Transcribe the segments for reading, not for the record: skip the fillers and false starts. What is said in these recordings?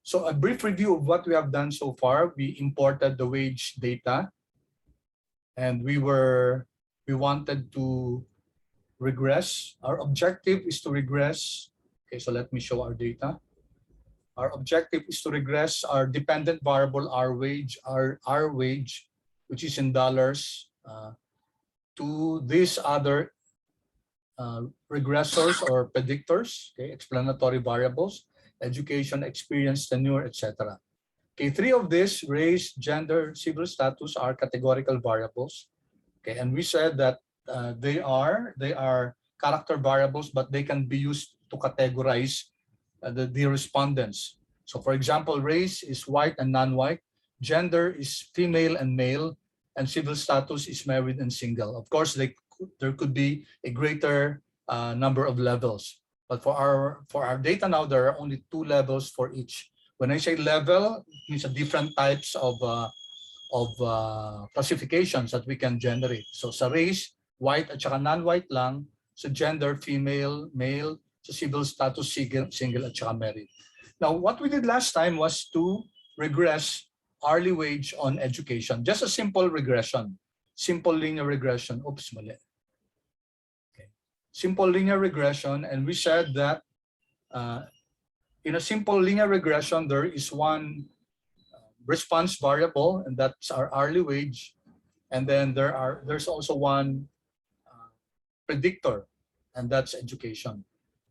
So a brief review of what we have done so far. We imported the wage data, and we wanted to regress. Our objective is to regress. Okay, so let me show our data. Our objective is to regress our dependent variable, our wage, which is in dollars, to these other regressors or predictors, okay, explanatory variables, education, experience, tenure, etc. Okay, 3 of these, race, gender, civil status, are categorical variables. Okay, and we said that they are character variables, but they can be used to categorize the respondents. So for example, race is white and non-white, gender is female and male, and civil status is married and single. Of course, there could be a greater number of levels, but for our data now, there are only 2 levels for each. When I say level, it means different types of classifications that we can generate. So sa race, white at saka non-white lang. Sa gender, female, male. Sa civil status, single at saka married. Now, what we did last time was to regress hourly wage on education. Just a simple regression. Simple linear regression. Oops, mali. Okay. Simple linear regression. And we said that in a simple linear regression, there is one response variable, and that's our hourly wage. And then there's also one predictor, and that's education.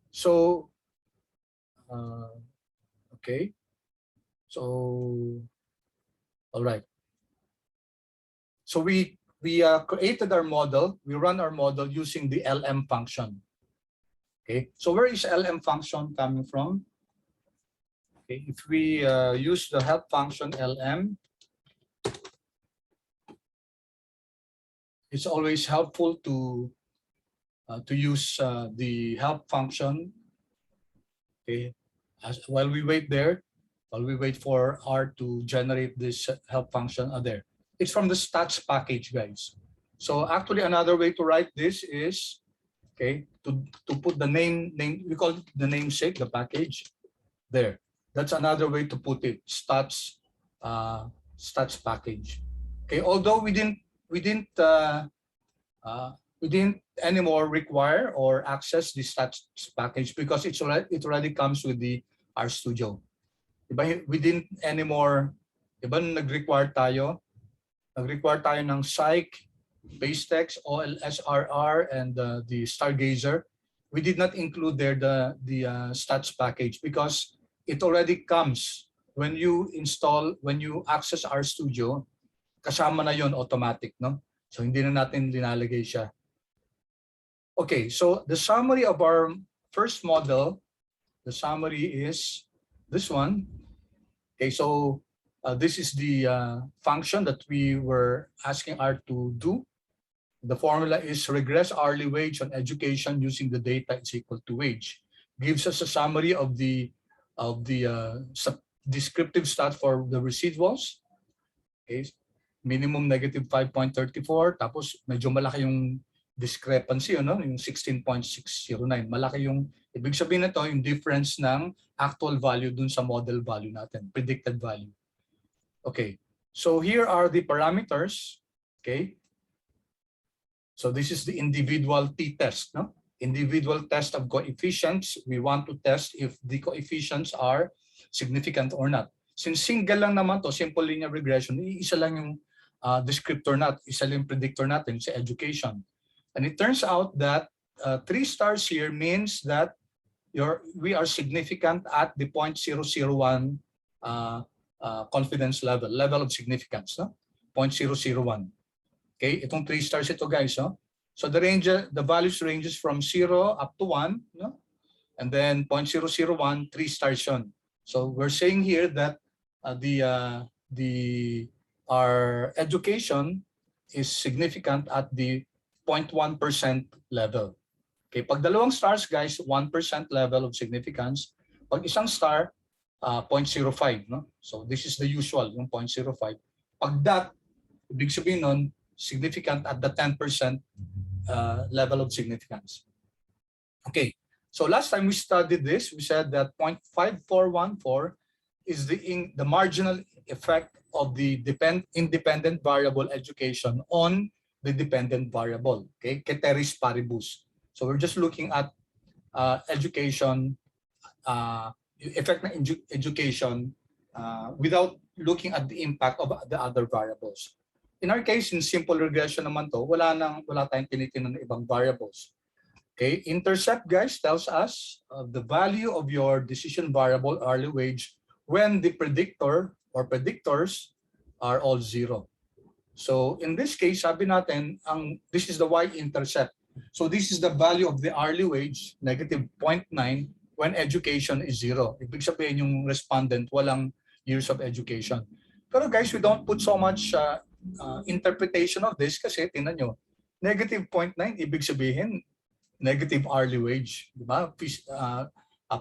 So, okay. So, all right. So we created our model. We run our model using the LM function. Okay. So where is LM function coming from? Okay. If we use the help function LM, it's always helpful to use the help function. Okay. While we wait for R to generate this help function there. It's from the stats package, guys. So actually another way to write this is, okay, to put the name, we call it the namesake, the package there. That's another way to put it, stats package. Okay, although we didn't anymore require or access the stats package because it already comes with the RStudio. We didn't anymore, nag-require tayo ng psych, base text, OLSRR, and the Stargazer. We did not include there the stats package because it already comes when you access RStudio, kasama na yon automatic, no? So hindi na natin linalagay siya. Okay, so the summary of our first model, the summary is this one. Okay, so this is the function that we were asking R to do. The formula is regress hourly wage on education using the data is equal to wage. Gives us a summary of the descriptive stats for the residuals. Okay, minimum negative 5.34. Tapos medyo malaki yung discrepancy, ano? Yung 16.609. Malaki yung, ibig sabihin na to, yung difference ng actual value dun sa model value natin, predicted value. Okay, so here are the parameters. Okay, so this is the individual t-test, no? Individual test of coefficients. We want to test if the coefficients are significant or not. Since single lang naman to, simple linear regression, isa lang yung descriptor natin, isa lang yung predictor natin sa education. And it turns out that 3 stars here means that we are significant at the 0.001 confidence level of significance, no? 0.001. Okay, itong 3 stars ito, guys, no? So the values ranges from 0 up to 1, no? And then 0.001, 3 stars yun. So we're saying here that our education is significant at the 0.1% level. Okay, pag 2 stars, guys, 1% level of significance. Pag isang star, 0.05, no? So this is the usual, yung 0.05. Pag that, ibig sabihin nun, significant at the 10% level of significance. Okay, so last time we studied this, we said that 0.5414 the marginal effect of the independent variable education on the dependent variable. Okay, ceteris paribus. So we're just looking at education, effect ng education without looking at the impact of the other variables. In our case, in simple regression naman to, wala tayong tinitingnan ng ibang variables. Okay, Intercept, guys, tells us the value of your decision variable hourly wage when the predictor or predictors are all zero. So in this case, sabi natin, this is the y-intercept. So this is the value of the hourly wage, negative 0.9, when education is zero. Ibig sabihin yung respondent walang years of education. Pero guys, we don't put so much interpretation of this kasi tingnan nyo, negative 0.9, ibig sabihin negative hourly wage, di ba?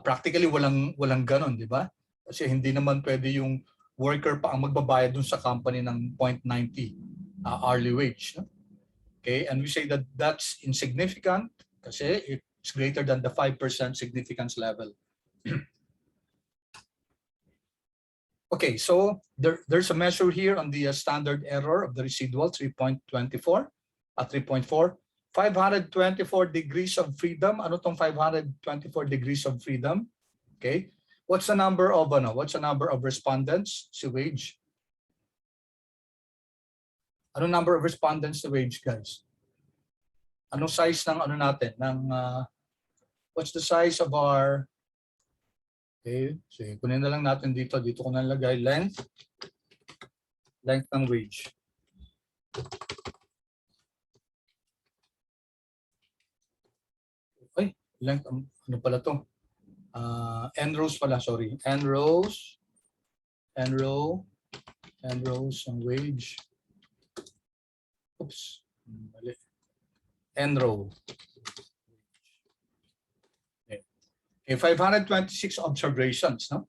Practically walang ganon, di ba? Kasi hindi naman pwede yung worker pa ang magbabayad dun sa company ng 0.90 hourly wage. No? Okay, and we say that that's insignificant kasi it's greater than the 5% significance level. Okay, so there's a measure here on the standard error of the residual 3.24 at 3.4. 524 degrees of freedom. Ano tong 524 degrees of freedom? Okay. What's the number of respondents si wage? Anong number of respondents si wage, guys? Anong size ng natin what's the size of our, okay, so kunin na lang natin dito ko nalagay length ng wage. Length, ano pala to? N rows pala, sorry. N rows ang wage. Oops. Mali. N row. Okay, 526 observations, no?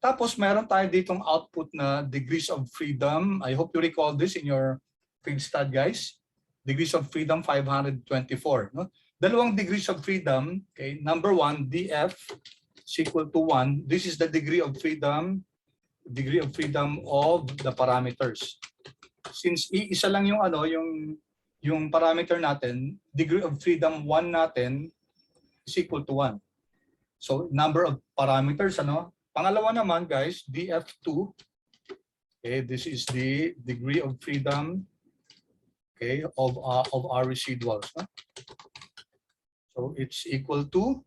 Tapos meron tayo ditong output na degrees of freedom. I hope you recall this in your FINTSAR, guys. Degrees of freedom 524, no? Dalawang degrees of freedom, okay? Number 1, df is equal to 1. This is the degree of freedom of the parameters. Since isa lang yung yung parameter natin, degree of freedom 1 natin is equal to 1. So number of parameters, Pangalawa naman, guys, df2. Okay, this is the degree of freedom, okay, of our residuals, no? So it's equal to,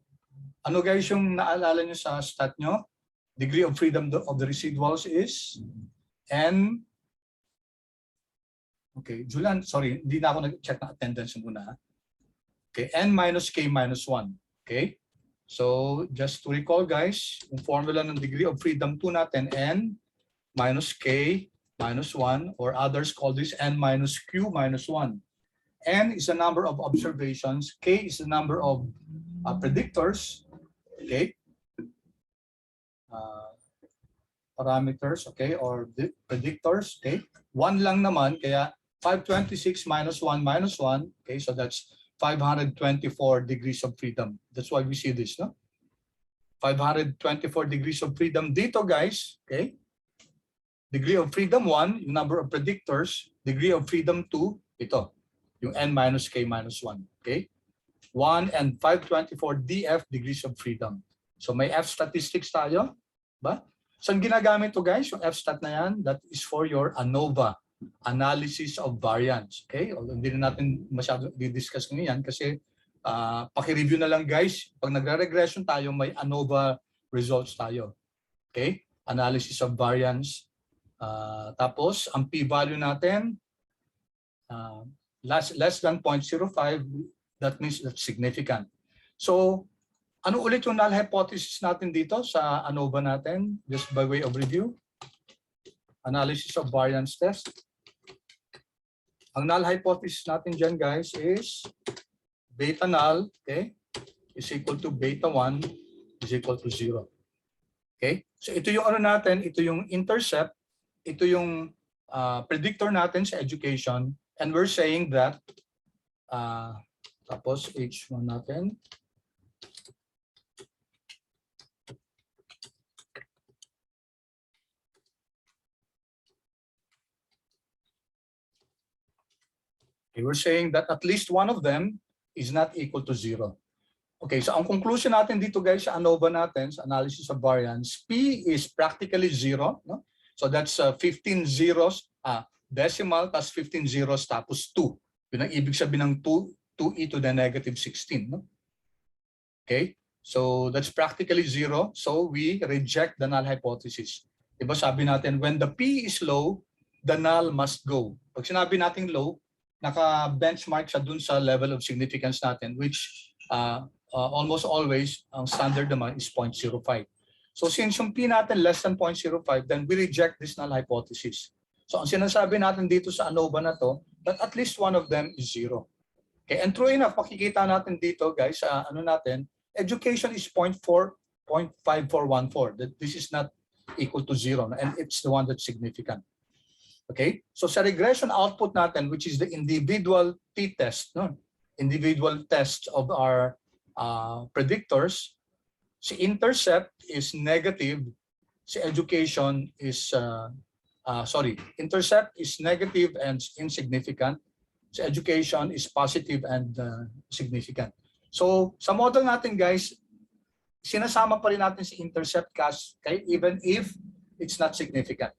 guys yung naalala nyo sa stat nyo? Degree of freedom of the residuals is N. Okay, Julian, sorry, hindi na ako nag-check na attendance muna. Okay, N minus K minus 1. Okay, so just to recall, guys, yung formula ng degree of freedom 2 natin, N minus K minus 1, or others call this N minus Q minus 1. N is the number of observations. K is the number of predictors. Okay. Parameters. Okay. Or predictors. Okay. 1 lang naman. Kaya 526 minus 1 minus 1. Okay. So that's 524 degrees of freedom. That's why we see this, no? 524 degrees of freedom dito, guys. Okay. Degree of freedom 1, yung number of predictors. Degree of freedom 2, ito. Yung N minus K minus 1. Okay? 1 and 524 DF degrees of freedom. So may F statistics tayo. Ba? Saan ginagamit to, guys? Yung F stat na yan, that is for your ANOVA, analysis of variance. Okay? Although hindi na natin masyado di-discuss ngayon kasi paki-review na lang, guys. Pag nagre-regression tayo, may ANOVA results tayo. Okay? Analysis of variance. Tapos, ang p-value natin, less than 0.05, that means that's significant. So, ano ulit yung null hypothesis natin dito sa ANOVA natin? Just by way of review. Analysis of variance test. Ang null hypothesis natin dyan, guys, is beta null, okay, is equal to beta 1 is equal to 0. Okay? So, ito yung natin, ito yung intercept, ito yung predictor natin sa education. And we're saying that, tapos H1 natin. Okay, we're saying that at least one of them is not equal to 0. Okay, so ang conclusion natin dito guys sa ANOVA natin, sa analysis of variance, P is practically 0. No? So that's 15 zeros, decimal, plus 15 zeros, tapos 2. Yun ang ibig sabihin ng 2e to the negative 16. No? Okay, so that's practically 0. So we reject the null hypothesis. Diba sabi natin, when the P is low, the null must go. Pag sinabi natin low, naka-benchmark siya dun sa level of significance natin, which almost always, ang standard naman is 0.05. So since yung P natin less than 0.05, then we reject this null hypothesis. So ang sinasabi natin dito sa ANOVA na to, that at least one of them is 0. Okay, and true enough, makikita natin dito guys, ano natin, education is 0.5414. That this is not equal to 0, and it's the one that's significant. Okay, so sa regression output natin, which is the individual t-test, no? Individual tests of our predictors, si intercept is negative, si education is, intercept is negative and insignificant, si education is positive and significant. So sa model natin guys, sinasama pa rin natin si intercept cache, okay, even if it's not significant.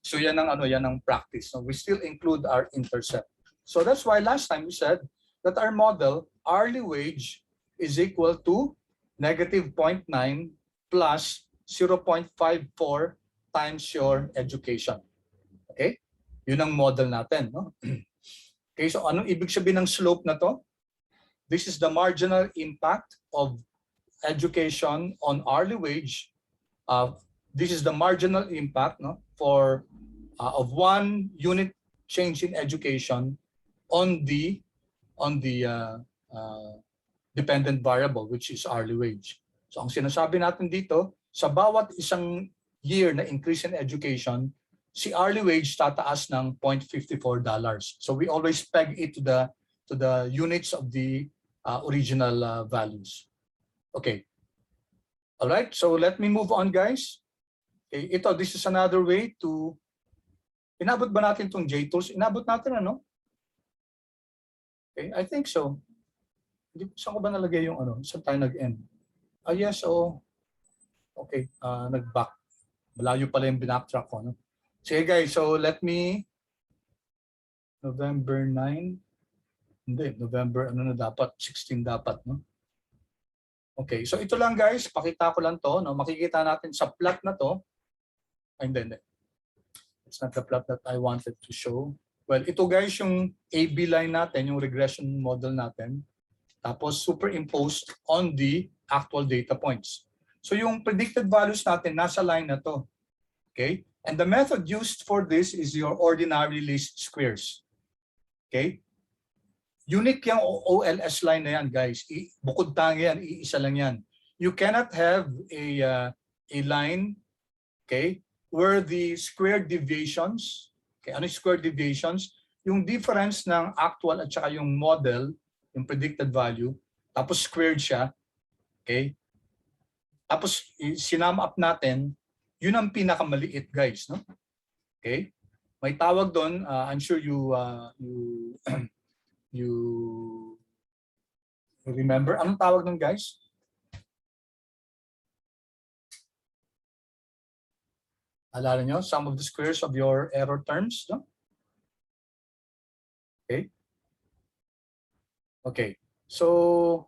So yan ang practice. So we still include our intercept. So that's why last time we said that our model hourly wage is equal to negative 0.9 plus 0.54 times your education. Okay? Yun ang model natin, no? Okay, so anong ibig sabihin ng slope na to? This is the marginal impact of education on hourly wage. This is the marginal impact, no, for of 1 unit change in education on the dependent variable, which is hourly wage. So ang sinasabi natin dito, sa bawat isang year na increase in education, si hourly wage tataas ng $0.54. So we always peg it to the units of the original values. Okay. All right. So let me move on, guys. Okay, this is another way to, inabot ba natin itong JTools? Inabot natin, ano? Okay, I think so. Saan ko ba nalagay yung ano? Saan tayo nag-end? Yes, oh. Okay, nag-back. Malayo pala yung binacktrack ko, no? Sige guys, so let me, November 9, hindi, November, ano na dapat? 16 dapat, no? Okay, so ito lang guys, pakita ko lang to, no? Makikita natin sa plot na to. Hindi. It's not the plot that I wanted to show. Well, ito guys yung AB line natin, yung regression model natin. Tapos superimposed on the actual data points. So yung predicted values natin nasa line na to. Okay? And the method used for this is your ordinary least squares. Okay? Unique yung OLS line na yan guys. Bukod tangi yan, iisa lang yan. You cannot have a line, okay, where the square deviations, okay, ano yung square deviations? Yung difference ng actual at saka yung model, yung predicted value, tapos squared siya, okay? Tapos sinum up natin, yun ang pinakamaliit guys, no? Okay? May tawag doon, I'm sure you remember. Anong tawag doon guys? Alala nyo, sum of the squares of your error terms, no? Okay? Okay. So,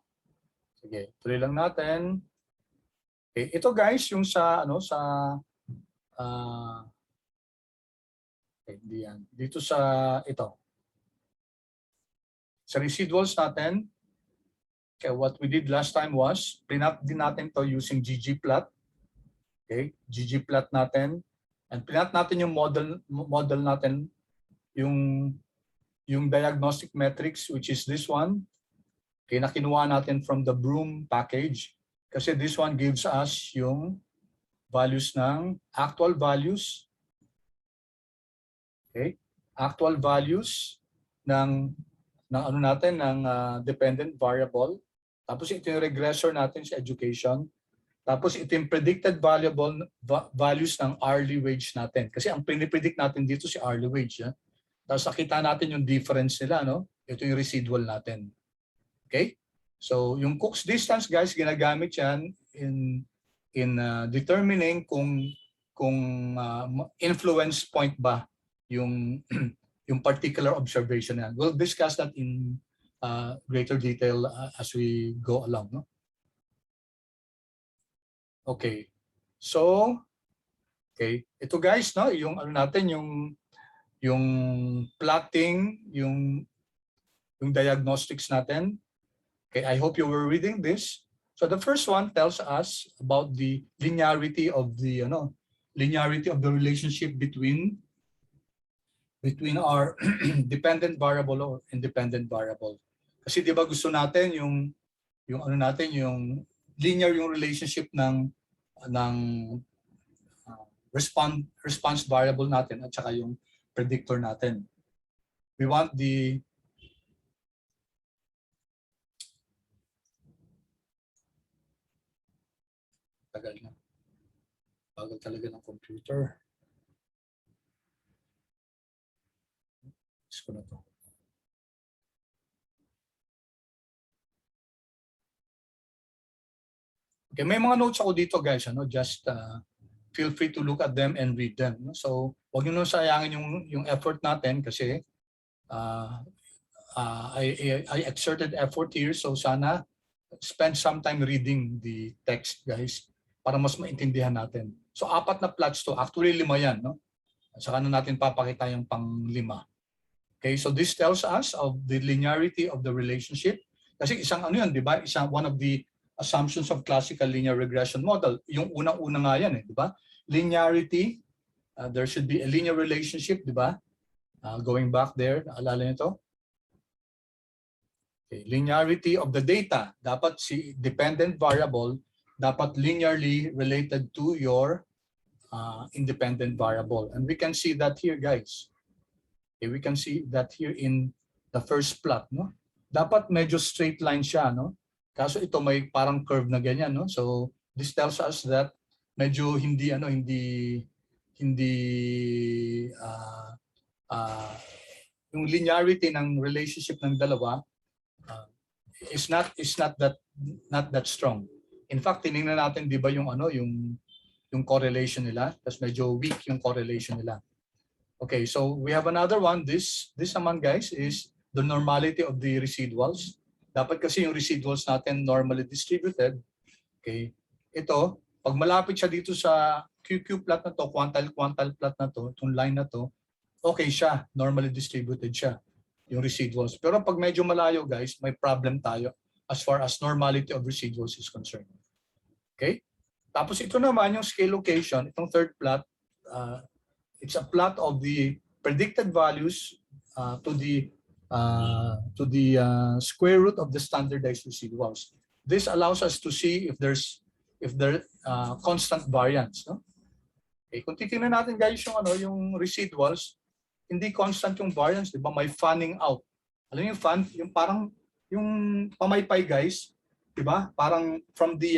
sige, tuloy lang natin. Okay, ito guys, yung sa, okay, hindi yan. Dito sa, ito. Sa residuals natin, okay, what we did last time was, plot din natin to using ggplot. Okay, ggplot natin. And plot natin yung model natin, yung diagnostic metrics, which is this one. Okay, na kinuha natin from the Broom package. Kasi this one gives us yung values ng actual values. Okay, actual values ng ano natin, ng dependent variable. Tapos ito yung regressor natin sa education. Tapos ito yung predicted values ng hourly wage natin. Kasi ang pinipredict natin dito si hourly wage. Yeah? Tapos nakita natin yung difference nila, no? Ito yung residual natin. Okay? So yung Cook's distance, guys, ginagamit yan in determining kung influence point ba yung yung particular observation yan. We'll discuss that in greater detail as we go along, no? Okay. So, okay, ito guys, no, yung ano natin, yung plotting, yung diagnostics natin. Okay, I hope you were reading this. So the first one tells us about the linearity of the relationship between our dependent variable or independent variable. Kasi 'di ba gusto natin yung ano natin, yung linear yung relationship ng response variable natin at saka yung predictor natin. We want the tagal na. Bagal talaga ng computer. Ko na to. Okay, may mga notes ako dito guys, ano, just feel free to look at them and read them. No? So, huwag niyo nang sayangin yung effort natin kasi I exerted effort here, so sana spend some time reading the text guys para mas maintindihan natin. So, 4 na plots to, actually 5 yan, no? Saka na natin papakita yung pang-5. Okay, so this tells us of the linearity of the relationship. Kasi isang ano yan, di ba? One of the assumptions of classical linear regression model. Yung unang-una nga yan, di ba? Linearity, there should be a linear relationship, di ba? Going back there, naalala niyo to? Okay, linearity of the data. Dapat si dependent variable, dapat linearly related to your independent variable. And we can see that here, guys. Okay, we can see that here in the first plot, no? Dapat medyo straight line siya, no? Kaso ito may parang curve na ganyan, no? So this tells us that medyo hindi yung linearity ng relationship ng dalawa is not that strong. In fact, tiningnan natin 'di ba yung correlation nila, tapos medyo weak yung correlation nila. Okay, so we have another one. This naman guys is the normality of the residuals. Dapat kasi yung residuals natin normally distributed. Okay, ito, pag malapit siya dito sa QQ plot na to, quantile plot na to, itong line na to, okay siya, normally distributed siya, yung residuals. Pero pag medyo malayo guys, may problem tayo as far as normality of residuals is concerned. Okay, tapos ito naman yung scale location, itong third plot, it's a plot of the predicted values to the square root of the standardized residuals. This allows us to see if there's constant variance, no? Okay, kung titingnan natin guys yung residuals, hindi constant yung variance, 'di ba? May fanning out. Alam niyo yung fan, yung parang yung pamaypay guys, 'di ba? Parang from the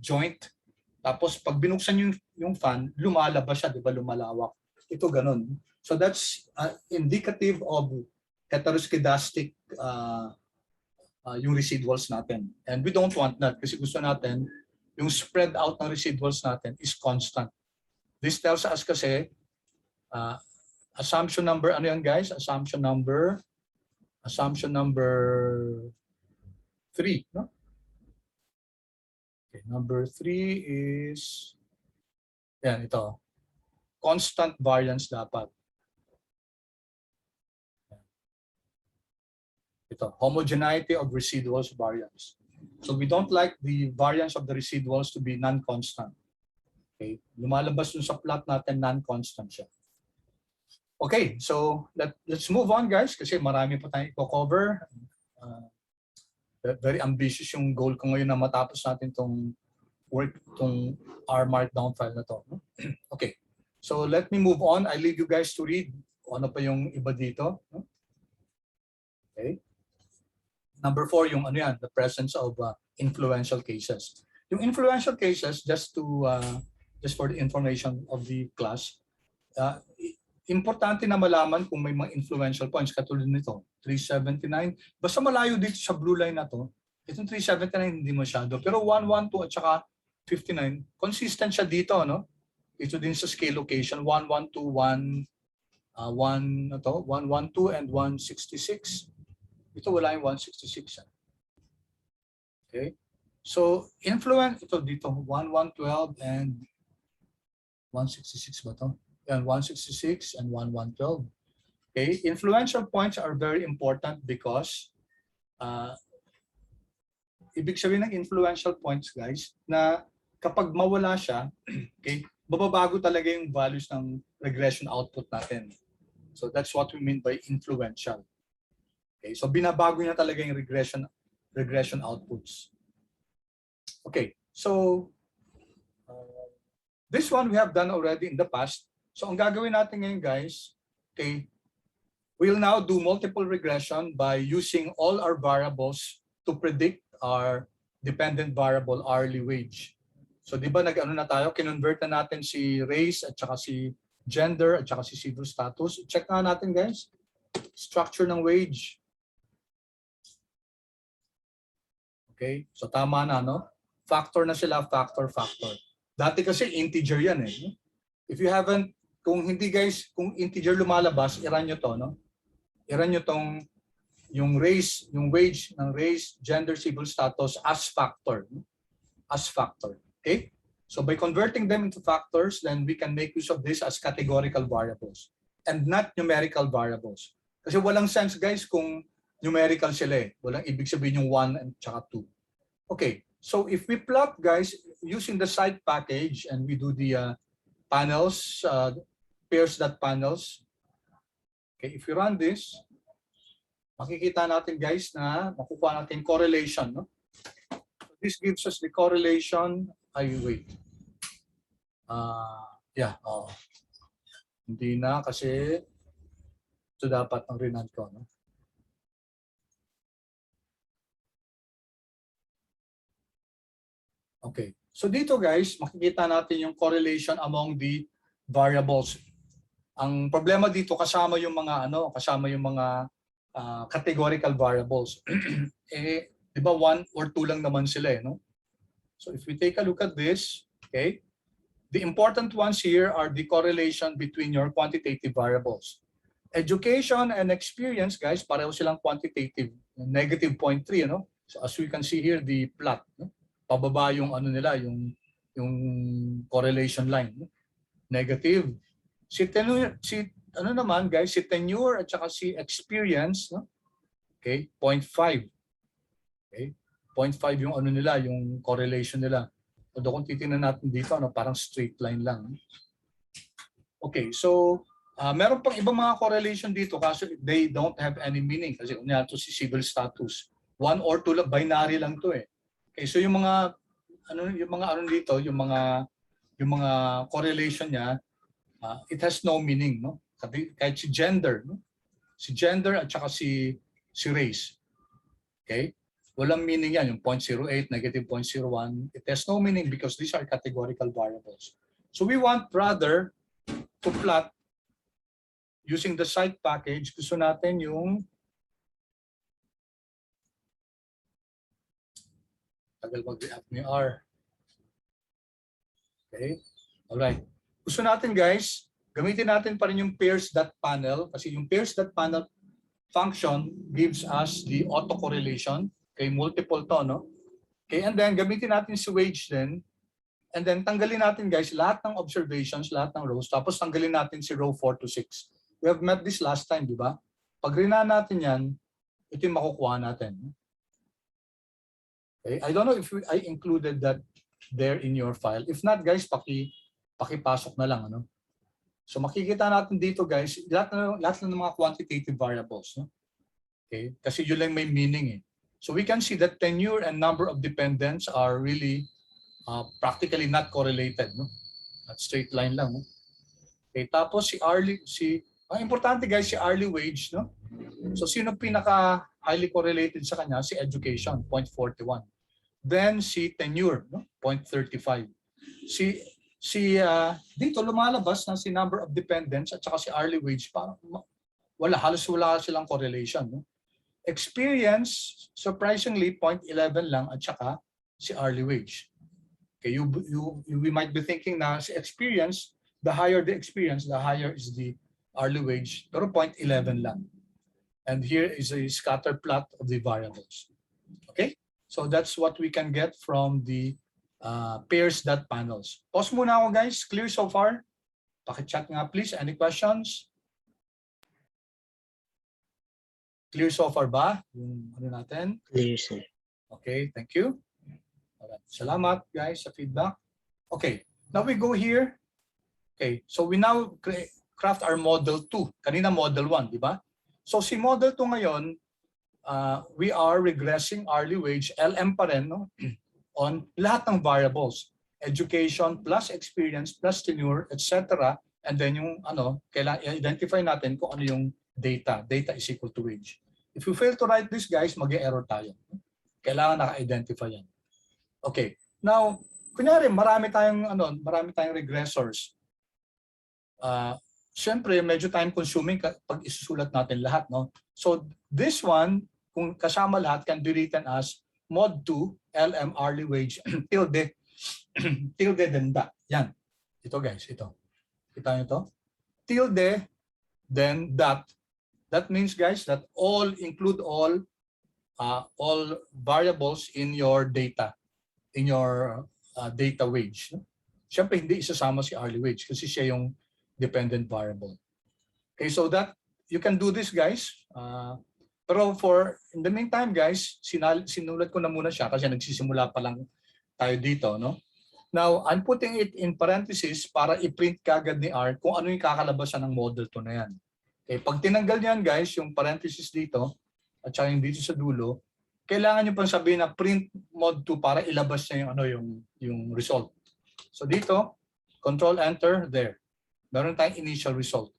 joint. Tapos pag binuksan yung fan, lumalabas siya, 'di ba? Lumalawak. Ito ganun. So that's indicative of heteroscedastic yung residuals natin. And we don't want that kasi gusto natin yung spread out ng residuals natin is constant. This tells us kasi assumption number ano yan guys? Assumption number 3, no? Okay, number 3 is yan, ito. Constant variance dapat. Ito, homogeneity of residuals variance. So we don't like the variance of the residuals to be non-constant. Okay, lumalabas dun sa plot natin non-constant siya. Okay, so let's move on guys kasi marami pa tayong i-cover. Very ambitious yung goal ko ngayon na matapos natin tong R markdown file na to. Okay, so let me move on. I leave you guys to read ano pa yung iba dito. Okay. Number 4, yung ano yan, the presence of influential cases. Yung influential cases, just for the information of the class, importante na malaman kung may mga influential points katulad nito, 379. Basta malayo dito sa blue line na to, itong 379 hindi masyado. Pero 112 at saka 59, consistent siya dito, no? Ito din sa scale location, 112, 112 and 166. Ito wala yung 166. Okay? So, influence, ito dito, 1112 and 166 ba ito? Yan, 166 and 1112. Okay, influential points are very important because ibig sabihin ng influential points, guys, na kapag mawala siya, okay, bababago talaga yung values ng regression output natin. So that's what we mean by influential. Okay, so binabago niya talaga yung regression outputs. Okay, so this one we have done already in the past. So ang gagawin natin ngayon, guys, okay, we'll now do multiple regression by using all our variables to predict our dependent variable hourly wage. So di ba nag-ano na tayo, kinonvert na natin si race at saka si gender at saka si civil status. Check na natin, guys, structure ng wage. Okay, so tama na, no? Factor na sila, factor. Dati kasi integer yan eh. If you haven't, kung hindi, guys, kung integer lumalabas, i-run nyo to, no? I-run nyo tong yung race, yung wage ng race, gender, civil status as factor. As factor. Okay? So by converting them into factors, then we can make use of this as categorical variables and not numerical variables. Kasi walang sense, guys, kung numerical sila eh. Walang ibig sabihin yung 1 and tsaka 2. Okay. So if we plot, guys, using the site package and we do the panels, pairs.panels. Okay, if we run this, makikita natin, guys, na makukuha natin correlation, no? This gives us the correlation. Wait. Hindi na kasi ito dapat ang rinan ko, no? Okay. So dito, guys, makikita natin yung correlation among the variables. Ang problema dito kasama yung mga categorical variables. Eh, di ba 1 or 2 lang naman sila eh, no? So if we take a look at this, okay, the important ones here are the correlation between your quantitative variables. Education and experience, guys, pareho silang quantitative, negative 0.3, no? So as we can see here, the plot, no? Pababa yung ano nila, yung correlation line, no? Negative. Si ano naman, guys, si tenure at saka si experience, no? Okay, 0.5. Okay? 0.5 yung ano nila, yung correlation nila. Although kung titingnan natin dito, ano, parang straight line lang. Okay, so meron pang ibang mga correlation dito kasi they don't have any meaning kasi kunya to si civil status. 1 or 2 lang, binary lang to eh. Okay, so yung mga ano dito, yung mga correlation niya, it has no meaning, no? Kahit si gender, no? Si gender at saka si race. Okay? Walang meaning yan, yung 0.08, negative 0.01. It has no meaning because these are categorical variables. So we want rather to plot using the site package. Gusto natin yung tagal mag-react ni R. Okay? Alright. Gusto natin, guys, gamitin natin pa rin yung pairs.panel kasi yung pairs.panel function gives us the autocorrelation. Okay, multiple to, no? Okay, and then gamitin natin si wage din. And then tanggalin natin, guys, lahat ng observations, lahat ng rows, tapos tanggalin natin si row 4 to 6. We have met this last time, di ba? Pag rinan natin yan, ito yung makukuha natin. Okay, I don't know if I included that there in your file. If not, guys, pakipasok na lang, ano? So makikita natin dito, guys, lahat ng mga quantitative variables, no? Okay, kasi yun lang may meaning eh. So we can see that tenure and number of dependents are really practically not correlated, no? At straight line lang, no? Okay, tapos ang importante, guys, si hourly wage, no? So sino pinaka highly correlated sa kanya? Si education, 0.41. Then si tenure, no? 0.35. Si dito lumalabas na si number of dependents at saka si hourly wage, parang halos wala silang correlation. No? Experience, surprisingly, 0.11 lang at saka si hourly wage. Okay, we might be thinking na si experience, the higher the experience, the higher is the hourly wage, pero 0.11 lang. And here is a scatter plot of the variables. Okay, so that's what we can get from the pairs.panels. Pause muna ako guys, clear so far? Paki-chat nga please, any questions? Clear so far ba? Yung ano natin? Clear, sir. Okay, thank you. Alright. Salamat guys sa feedback. Okay, now we go here. Okay, so we now craft our model 2. Kanina model 1, di ba? So si model 2 ngayon, we are regressing hourly wage, LM pa rin, no? On lahat ng variables. Education plus experience plus tenure, etc. And then yung kailangan i-identify natin kung ano yung data. Data is equal to wage. If you fail to write this, guys, mag-error tayo. Kailangan naka-identify yan. Okay. Now, kunyari, marami tayong regressors. Siyempre, medyo time consuming pag isusulat natin lahat, no? So, this one, kung kasama lahat, can be written as mod 2 LM hourly wage tilde then dot. Yan. Ito guys, ito. Kita nyo ito? Tilde then dot. That means guys that include all variables in your data, in your data wage. Siyempre hindi isasama si hourly wage kasi siya yung dependent variable. Okay, so that you can do this guys. Pero in the meantime guys, sinulat ko na muna siya kasi nagsisimula pa lang tayo dito, no? Now, I'm putting it in parentheses para i-print kagad ni R kung ano yung kakalabasan ng model 2 na yan. Okay, pag tinanggal niyan guys, yung parentheses dito at saka yung dito sa dulo, kailangan niyo pang sabihin na print mod 2 para ilabas niya yung result. So dito, control enter there. Meron tayong initial result.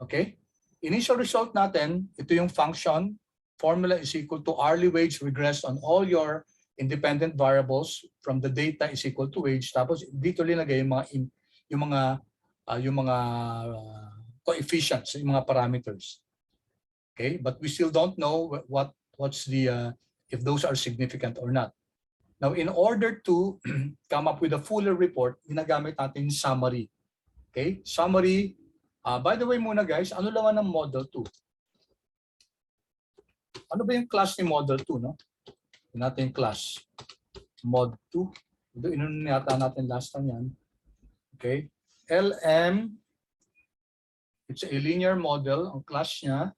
Okay? Initial result natin, ito yung function, formula is equal to hourly wage regressed on all your independent variables from the data is equal to wage. Tapos dito linagay yung mga coefficients, yung mga parameters. Okay? But we still don't know what's the if those are significant or not. Now, in order to come up with a fuller report, ginagamit natin yung summary. Okay? Summary. By the way muna guys, ano laman ng model 2? Ano ba yung class ni model 2, no? Yung natin class. Mod 2. Ito, inuniyata natin last time yan. Okay? LM, it's a linear model, ang class niya.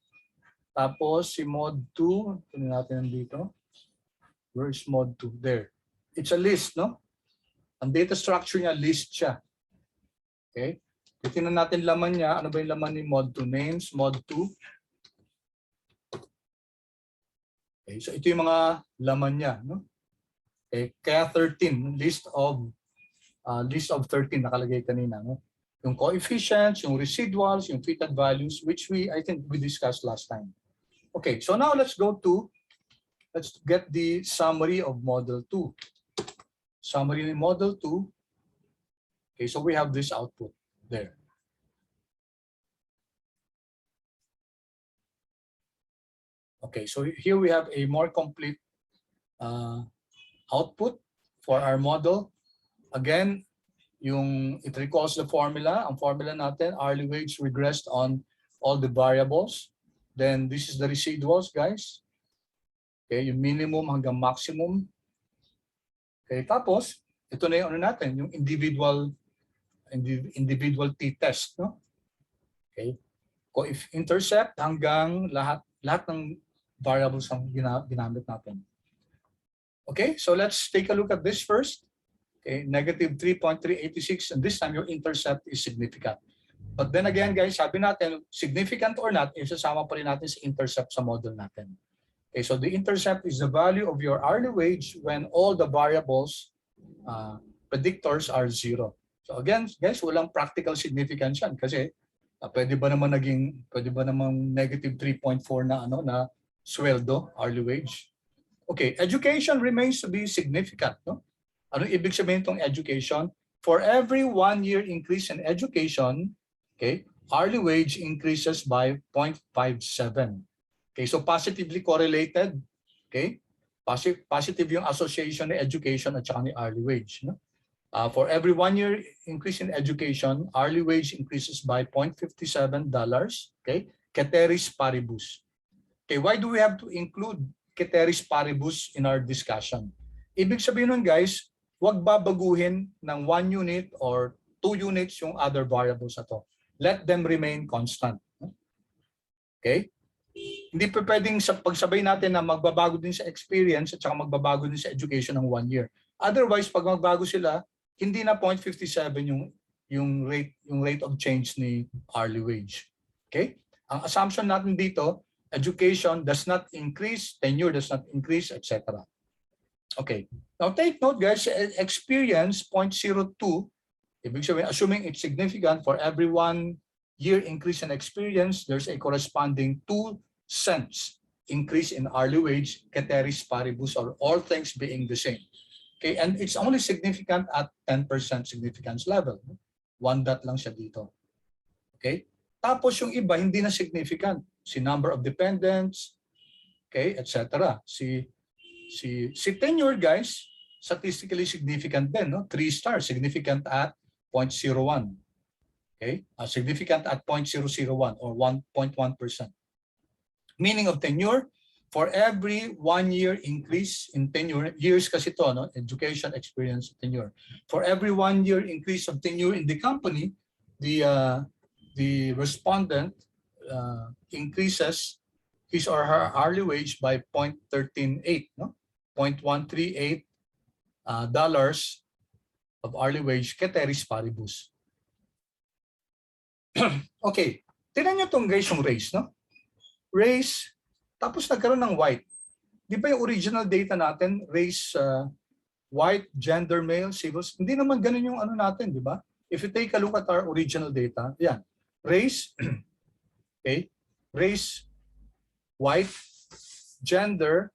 Tapos si mod 2, ito natin dito. Where is mod 2? There. It's a list, no? Ang data structure niya, list siya. Okay? Titingnan natin laman niya. Ano ba yung laman ni mod 2? Names, mod 2. Okay, so ito yung mga laman niya, no? Okay, kaya 13, list of 13 nakalagay kanina, no? Yung coefficients, yung residuals, yung fitted values, which I think we discussed last time. Okay, so now let's get the summary of model 2. Summary in model 2. Okay, so we have this output there. Okay, so here we have a more complete output for our model. Again, it recalls the formula. Ang formula natin, hourly wage regressed on all the variables. Then this is the residuals, guys. Okay, yung minimum hanggang maximum. Okay, tapos ito na yung natin, yung individual t-test, no? Okay. If intercept hanggang lahat ng variables ang ginamit natin. Okay, so let's take a look at this first. Okay, negative 3.386, and this time your intercept is significant. But then again, guys, sabi natin, significant or not, isasama pa rin natin si intercept sa model natin. Okay, so the intercept is the value of your hourly wage when all the variables, predictors are 0. So again, guys, walang practical significance yan kasi pwede ba naman negative 3.4 na sweldo, hourly wage. Okay, education remains to be significant, no? Ano ibig sabihin itong education? for every 1 year increase in education, okay, hourly wage increases by 0.57. Okay, so positively correlated, okay? Positive yung association ni education at saka ni hourly wage. No? For every 1 year increase in education, hourly wage increases by $0.57, okay? Ceteris paribus. Okay, why do we have to include ceteris paribus in our discussion? Ibig sabihin nun guys, huwag babaguhin ng 1 unit or 2 units yung other variables na to. Let them remain constant. Okay? Hindi pa pwedeng pagsabay natin na magbabago din sa experience at saka magbabago din sa education ng 1 year. Otherwise, pag magbago sila, hindi na 0.57 yung rate of change ni hourly wage. Okay? Ang assumption natin dito, education does not increase, tenure does not increase, etc. Okay. Now take note guys, experience 0.02, ibig sabihin, assuming it's significant for every 1 year increase in experience, there's a corresponding 2 cents increase in hourly wage, ceteris paribus, or all things being the same. Okay, and it's only significant at 10% significance level. 1 dot lang siya dito. Okay? Tapos yung iba hindi na significant. Si number of dependents, okay, etc. Si tenure guys, statistically significant din, no? 3 stars, significant at 0.01. Okay? Significant at 0.001 or 1.1%. Meaning of tenure, for every 1 year increase in tenure, years kasi to, no? Education, experience, tenure. For every 1 year increase of tenure in the company, the respondent increases his or her hourly wage by 0.138, no? 0.138 dollars of hourly wage, ceteris paribus. Okay, tingnan nyo itong guys yung race, no? Race, tapos nagkaroon ng white. Di ba yung original data natin, race, white, gender, male, civils, hindi naman ganun yung ano natin, di ba? If you take a look at our original data, yan, race, okay, race, white, gender,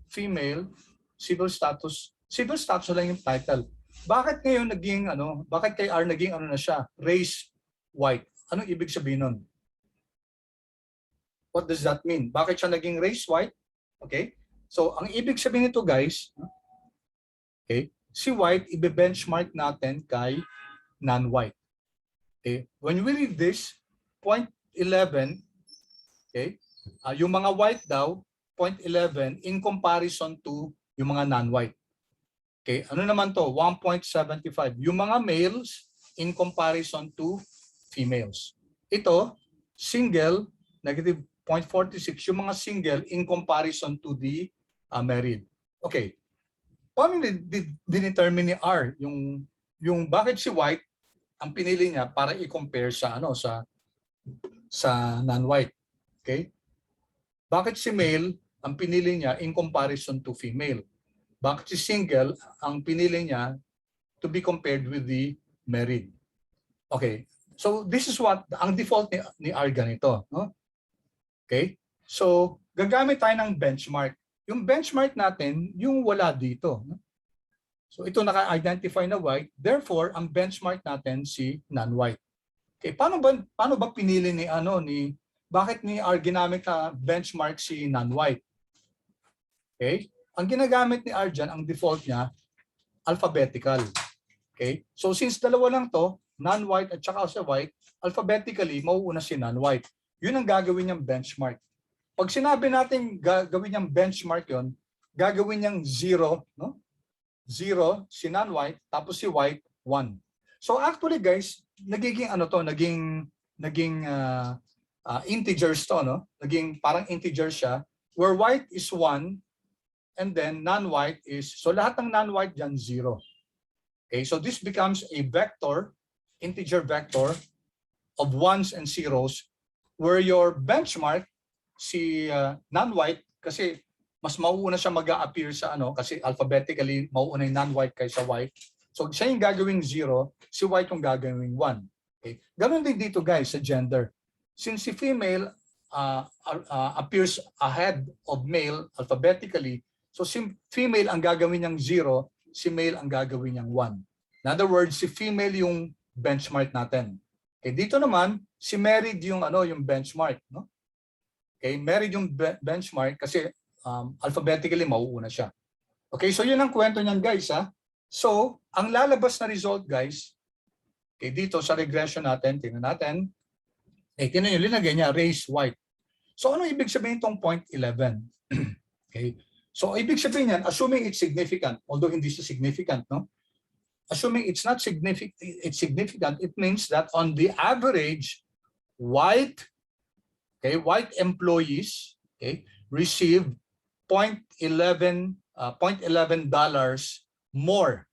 female, civil status lang yung title. Bakit ngayon naging ano, bakit kay R naging ano na siya, race, white? Anong ibig sabihin nun? What does that mean? Bakit siya naging race white? Okay? So, ang ibig sabihin nito guys, okay, si white, ibe-benchmark natin kay non-white. Okay? When we read this, 0.11, okay, yung mga white daw, 0.11 in comparison to yung mga non-white. Okay, ano naman to? 1.75. Yung mga males in comparison to females. Ito, single, negative 0.46. Yung mga single in comparison to the married. Okay. Paano dinetermine ni R yung bakit si white ang pinili niya para i-compare sa ano sa non-white? Okay? Bakit si male ang pinili niya in comparison to female? Bakit si single ang pinili niya to be compared with the married? Okay. So this is what ang default ni R ganito, no? Okay? So gagamit tayo ng benchmark. Yung benchmark natin, yung wala dito, no? So ito naka-identify na white, therefore ang benchmark natin si non-white. Okay, paano ba pinili bakit ni R ginamit na benchmark si non-white? Okay? Ang ginagamit ni R dyan, ang default niya, alphabetical. Okay? So since dalawa lang to, non-white at saka sa white, alphabetically, mauuna si non-white. Yun ang gagawin niyang benchmark. Pag sinabi natin gagawin niyang benchmark yon, gagawin niyang 0, no? 0 si non-white, tapos si white 1. So actually guys, nagiging integers to, no? Naging parang integer siya, where white is 1 and then non-white is, so lahat ng non-white dyan 0. Okay, so this becomes a vector, integer vector of ones and zeros, where your benchmark si non-white, kasi mas mauuna siya mag-a-appear sa kasi alphabetically mauuna yung non-white kaysa white. So siya yung gagawing 0, si white yung gagawing 1. Okay? Ganun din dito guys sa gender. Since si female appears ahead of male alphabetically, so si female ang gagawin niyang 0, si male ang gagawin niyang 1. In other words, si female yung benchmark natin. Okay, dito naman si married yung yung benchmark, no? Okay, married yung benchmark kasi alphabetically mauuna siya. Okay, so yun ang kwento niyan, guys, ha. So, ang lalabas na result, guys, okay, dito sa regression natin, tingnan natin. Tingnan nyo, linagay niya, race white. So, ano ibig sabihin itong 0.11? Okay, so ibig sabihin yan, assuming it's significant, although hindi siya significant, no? Assuming it's not significant, it means that on the average, white employees, okay, receive $0.11 more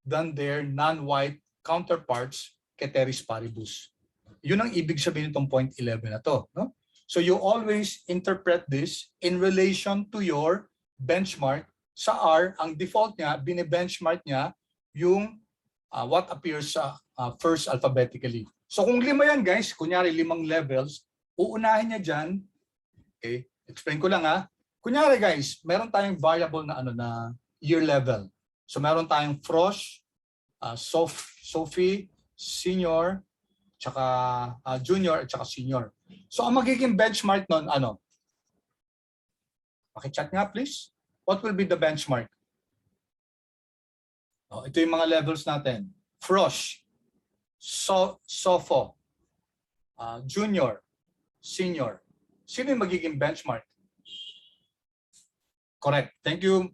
than their non-white counterparts ceteris paribus. Yun ang ibig sabihin nitong 0.11 na to, no? So you always interpret this in relation to your benchmark. Sa R, ang default niya, bine-benchmark niya yung what appears first alphabetically. So kung 5 yan, guys, kunyari 5 levels, uunahin niya dyan. Okay, explain ko lang, ha. Kunyari, guys, meron tayong variable na na year level. So meron tayong Frosh, Sophie, Senior, tsaka Junior, at tsaka Senior. So ang magiging benchmark nun, Paki-chat nga, please. What will be the benchmark? Ito yung mga levels natin. Frosh, Sopho, Junior, Senior. Sino yung magiging benchmark? Correct. Thank you,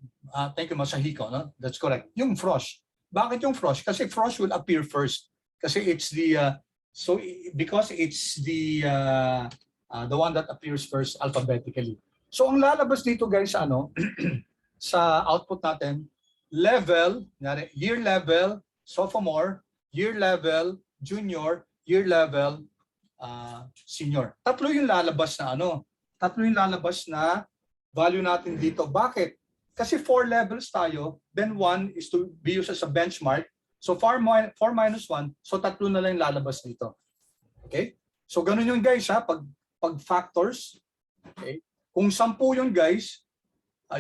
Masahiko. No? That's correct. Yung Frosh. Bakit yung Frosh? Kasi Frosh will appear first. Kasi it's the because it's the one that appears first alphabetically. So ang lalabas dito, guys, sa output natin, level, year level, sophomore, year level, junior, year level, senior. Tatlo yung lalabas na value natin dito. Bakit? Kasi 4 levels tayo, then 1 is to be used as a benchmark. So 4 minus 1, so tatlo na lang lalabas dito. Okay? So ganun yun, guys, ha, pag factors. Okay? Kung 10 yun, guys,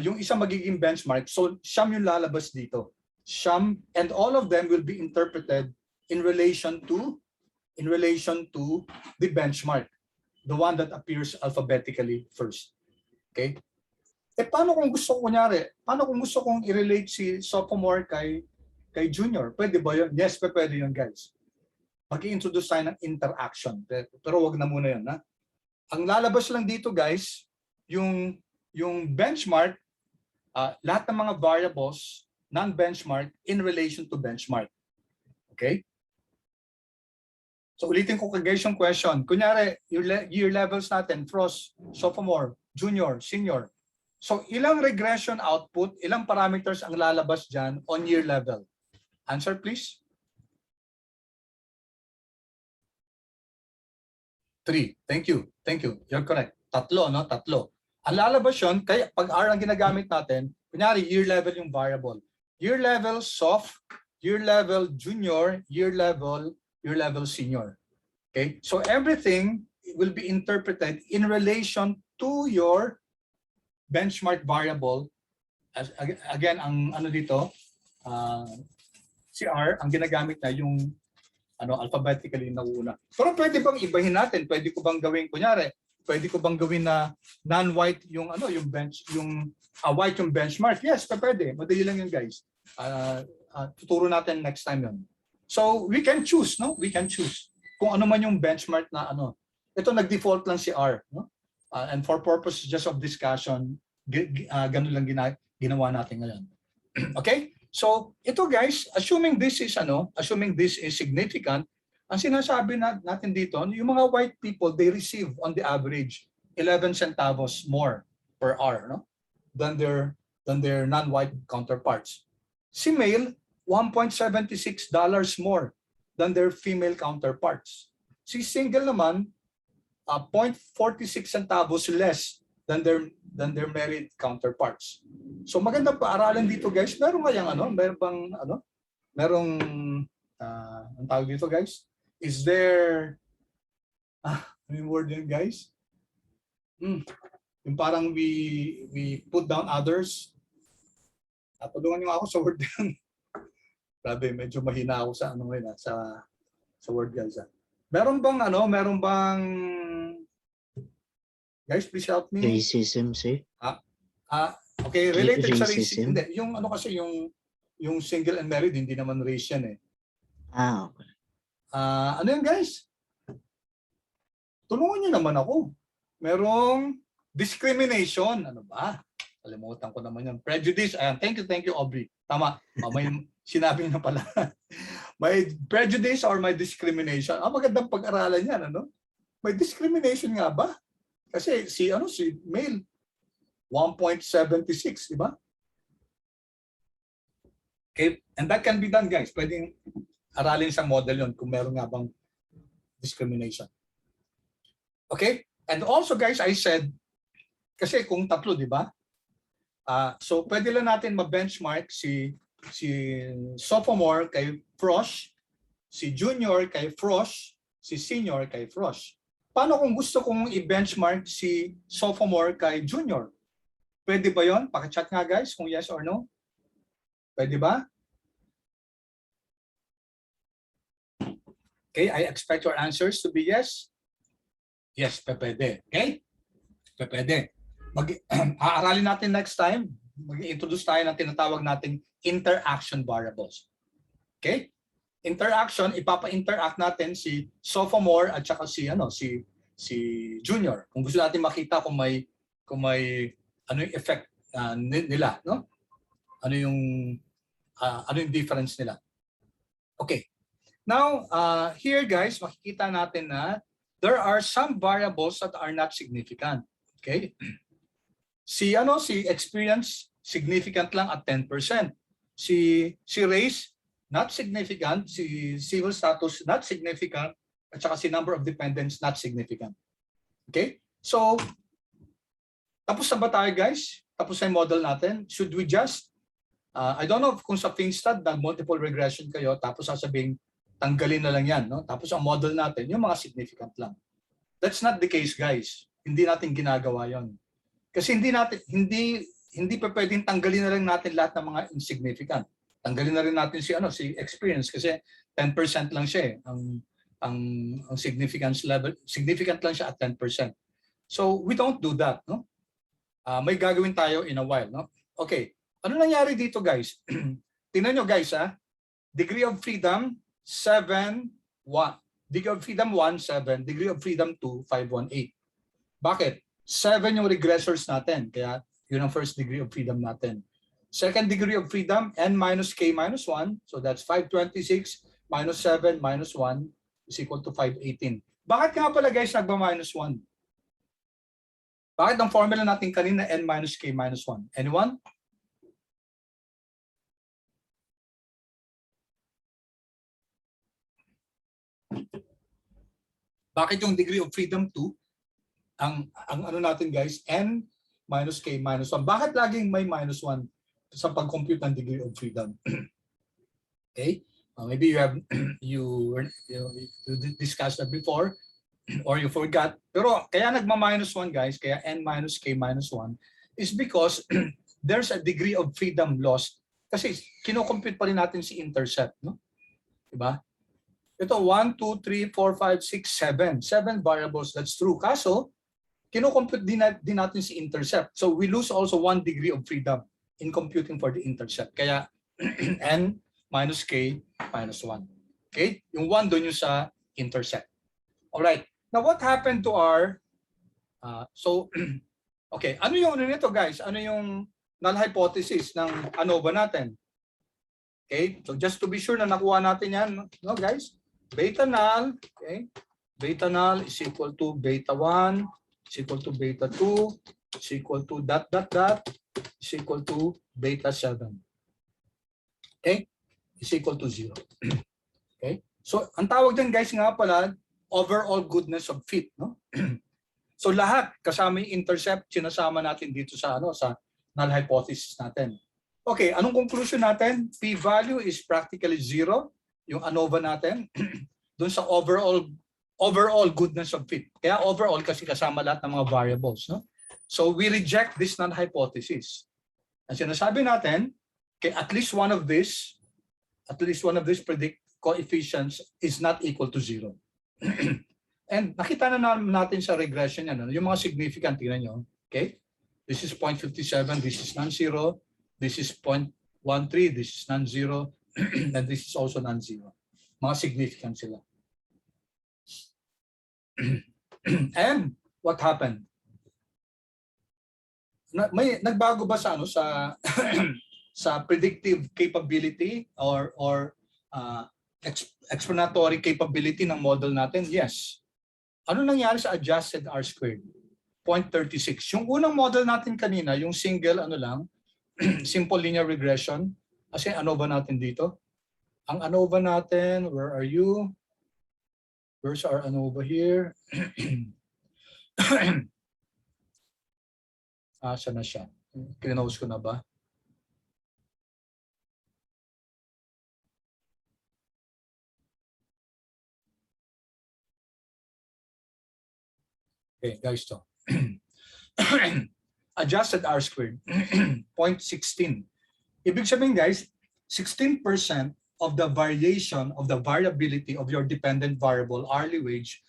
yung isa magiging benchmark, so siyam yung lalabas dito. Siyam, and all of them will be interpreted in relation to the benchmark, the one that appears alphabetically first. Okay? Paano kung gusto kong i-relate si sophomore kay junior? Pwede ba yun? Yes, pwede yun, guys. Mag-i-introduce tayo ng interaction. Pero wag na muna yun, ha? Ang lalabas lang dito, guys, yung benchmark, lahat ng mga variables non-benchmark in relation to benchmark. Okay? So ulitin ko, guys, yung question. Kunyari, year levels natin, Frost, sophomore, junior, senior. So ilang regression output, ilang parameters ang lalabas dyan on year level? Answer, please. 3. Thank you. You're correct. Tatlo. Ang lalabas yun, kaya pag R ang ginagamit natin, kunyari year level yung variable. Year level soft, year level junior, year level senior. Okay? So everything will be interpreted in relation to your benchmark variable. Again, ang dito, si R, ang ginagamit na yung alphabetically na una. Pero pwede bang ibahin natin? Pwede ko bang gawin, kunyari, pwede ko bang gawin na non-white yung white yung benchmark? Yes, pwede. Madali lang yun, guys. Tuturo natin next time yun. So we can choose, no? We can choose kung ano man yung benchmark na Ito nag-default lang si R, no? And for purpose just of discussion, ganun lang ginawa natin ngayon. Okay? So ito, guys, assuming this is significant, ang sinasabi natin dito, yung mga white people, they receive on the average 11 centavos more per hour, no? than their non-white counterparts. Si male, $1.76 more than their female counterparts. Si single naman, 0.46 centavos less than their married counterparts. So magandang paaralan dito, guys. Meron ang tawag dito, guys? Is there may word yun, guys? Yung parang we put down others. Tulungan niyo ako sa word yun. Grabe, medyo mahina ako sa ano ngayon, sa word guys. Meron bang guys, please help me. Racism, sir. Okay, related sa race. Racism? Hindi, yung ano kasi yung single and married, hindi naman race yan eh. Okay. Ano yan guys? Tulungan niyo naman ako. Merong discrimination. Ano ba? Kalimutan ko naman yan. Prejudice. Ayan, thank you, Aubrey. Tama. May sinabi na pala. May prejudice or may discrimination. Magandang pag-aralan yan, ano? May discrimination nga ba? Kasi si male 1.76, di ba? Okay, and that can be done, guys. Pwedeng aralin sa model yon kung meron nga bang discrimination. Okay? And also, guys, I said, kasi kung tatlo, di ba? So, pwede lang natin ma-benchmark si sophomore kay Frosh, si junior kay Frosh, si senior kay Frosh. Paano kung gusto kong i-benchmark si sophomore kay junior? Pwede ba yon? Paki-chat nga guys kung yes or no. Pwede ba? Okay, I expect your answers to be yes. Yes, pwede. Okay? Pwede. Aaralin natin next time. Mag-introduce tayo ng tinatawag nating interaction variables. Okay? Interaction, ipapa-interact natin si sophomore at saka si junior. Kung gusto natin makita kung may ano yung effect nila, no? Ano yung difference nila. Okay. Now, here guys, makikita natin na there are some variables that are not significant. Okay? Si experience significant lang at 10%. Si race not significant, si civil status not significant, at saka si number of dependents not significant. Okay? So, tapos na ba tayo guys? Tapos na yung model natin? Should we just, I don't know kung sa FINTSAR multiple regression kayo, tapos sasabihin, tanggalin na lang yan. No? Tapos ang model natin, yung mga significant lang. That's not the case guys. Hindi natin ginagawa yon. Kasi hindi pa pwedeng tanggalin na lang natin lahat ng mga insignificant. Tanggalin na rin natin si experience kasi 10% lang siya eh. Ang significance level, significant lang siya at 10%. So we don't do that, no? May gagawin tayo in a while, no? Okay. Ano nangyari dito, guys? Tingnan nyo, guys, degree of freedom 7, 1. Degree of freedom 1, 7. Degree of freedom 2, 5, 1, 8. Bakit? 7 yung regressors natin. Kaya yun ang first degree of freedom natin. Second degree of freedom, n minus k minus 1. So that's 526 minus 7 minus 1 is equal to 518. Bakit nga pala guys nagba-minus 1? Bakit ang formula natin kanina n minus k minus 1? Anyone? Bakit yung degree of freedom 2? Ang ano natin guys, n minus k minus 1. Bakit laging may minus 1 sa pag-compute ng degree of freedom? Okay? Maybe you have you discussed that before or you forgot. Pero kaya nagma-minus 1 guys, kaya n minus k minus 1 is because there's a degree of freedom lost. Kasi kino-compute pa rin natin si intercept, no? Diba? Ito 1, 2, 3, 4, 5, 6, 7. 7 variables, that's true. Kaso, kino-compute din natin si intercept. So we lose also 1 degree of freedom in computing for the intercept. Kaya n minus k minus 1. Okay? Yung 1 doon yung sa intercept. Alright. Now what happened to our okay, ano yung nito guys? Ano yung null hypothesis ng ANOVA natin? Okay? So just to be sure na nakuha natin yan, no guys? Beta null, okay? Beta null is equal to beta 1 is equal to beta 2 is equal to ... is equal to beta 7. Okay? Is equal to 0. Okay? So, ang tawag din guys nga pala, overall goodness of fit, no? So, lahat kasama yung intercept, sinasama natin dito sa sa null hypothesis natin. Okay, anong conclusion natin? P-value is practically 0, yung ANOVA natin, doon sa overall goodness of fit. Kaya overall kasi kasama lahat ng mga variables, no? So, we reject this null hypothesis. Ang sinasabi natin, okay, at least one of this at least one of these predict coefficients is not equal to 0. And nakita na natin sa regression yan, yung mga significant, tingnan nyo. Okay? This is 0.57, this is non-zero, this is 0.13, this is non-zero, and this is also non-zero. Mga significant sila. And what happened? May nagbago ba sa sa predictive capability or explanatory capability ng model natin? Yes. Ano nangyari sa adjusted R-squared? 0.36. Yung unang model natin kanina, yung single simple linear regression, kasi ANOVA natin dito. Ang ANOVA natin, where are you? Where's our ANOVA here? Saan na siya? Close ko na ba? Okay, guys, to. Adjusted R-squared, 0.16. Ibig sabihin, guys, 16% of the variation of the variability of your dependent variable hourly wage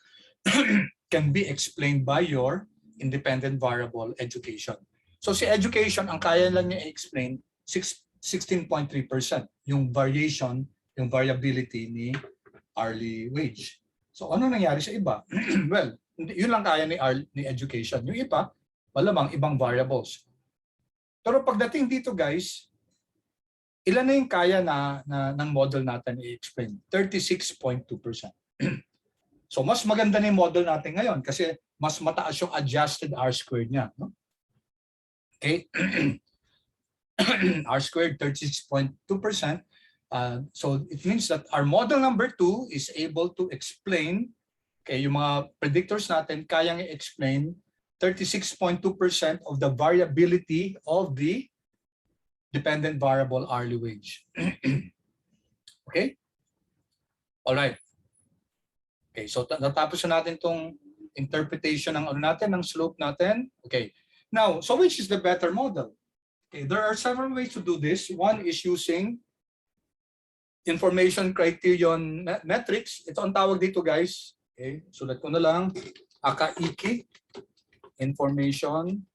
can be explained by your independent variable education. So si education, ang kaya lang niya i-explain 16.3%, yung variation, yung variability ni hourly wage. So ano nangyari sa iba? Well, yun lang kaya ni education. Yung iba, malamang ibang variables. Pero pagdating dito, guys, ilan na yung kaya ng model natin i-explain? 36.2%. So mas maganda na yung model natin ngayon kasi mas mataas yung adjusted R-squared niya. No? Okay? R-squared 36.2%. So it means that our model number 2 is able to explain, okay, yung mga predictors natin kayang i-explain 36.2% of the variability of the dependent variable hourly wage. Okay? All right. Okay, so natapos na natin tong interpretation ng ng slope natin. Okay. Now, so which is the better model? Okay, there are several ways to do this. One is using information criterion metrics. Ito ang tawag dito, guys. Okay, sulat ko na lang. AKA-IKI. Information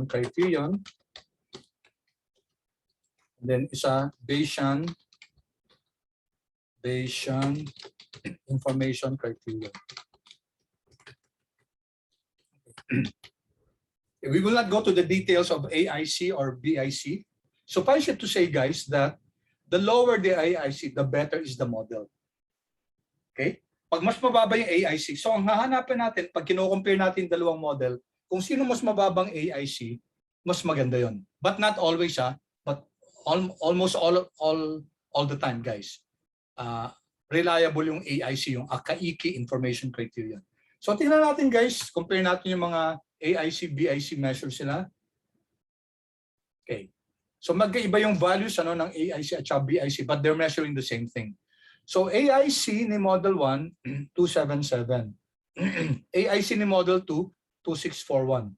criterion. And then isa Bayesian information criterion. We will not go to the details of AIC or BIC. Suffice it to say, guys, that the lower the AIC, the better is the model. Okay? Pag mas mababa yung AIC, so ang hahanapin natin, pag kino-compare natin dalawang model, kung sino mas mababang AIC, mas maganda yon. But not always, but almost all the time, guys. Reliable yung AIC, yung AKA-IKI information criterion. So tingnan natin, guys, compare natin yung mga AIC, BIC measures sila. Okay. So magkaiba yung values ng AIC at BIC, but they're measuring the same thing. So AIC ni Model 1, 277. AIC ni Model 2, 2641.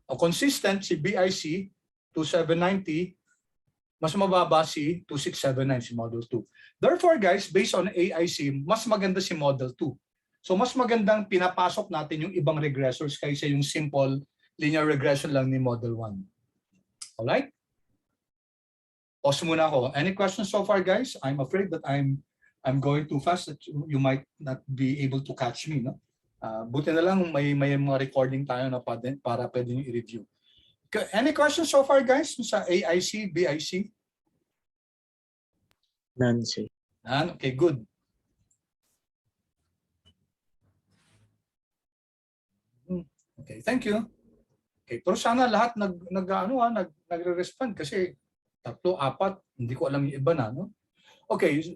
O consistent si BIC, 2790. Mas mababa si 2679 si Model 2. Therefore, guys, based on AIC, mas maganda si Model 2. So mas magandang pinapasok natin yung ibang regressors kaysa yung simple linear regression lang ni Model 1. Alright? Pause muna ako. Any questions so far, guys? I'm afraid that I'm going too fast that you might not be able to catch me. No? Buti na lang may mga recording tayo na para pwede nyo i-review. Any questions so far, guys, sa AIC, BIC? None, sir. None? Okay, good. Okay, thank you. Okay, pero sana lahat nagre-respond kasi 3, 4, hindi ko alam yung iba na, no? Okay,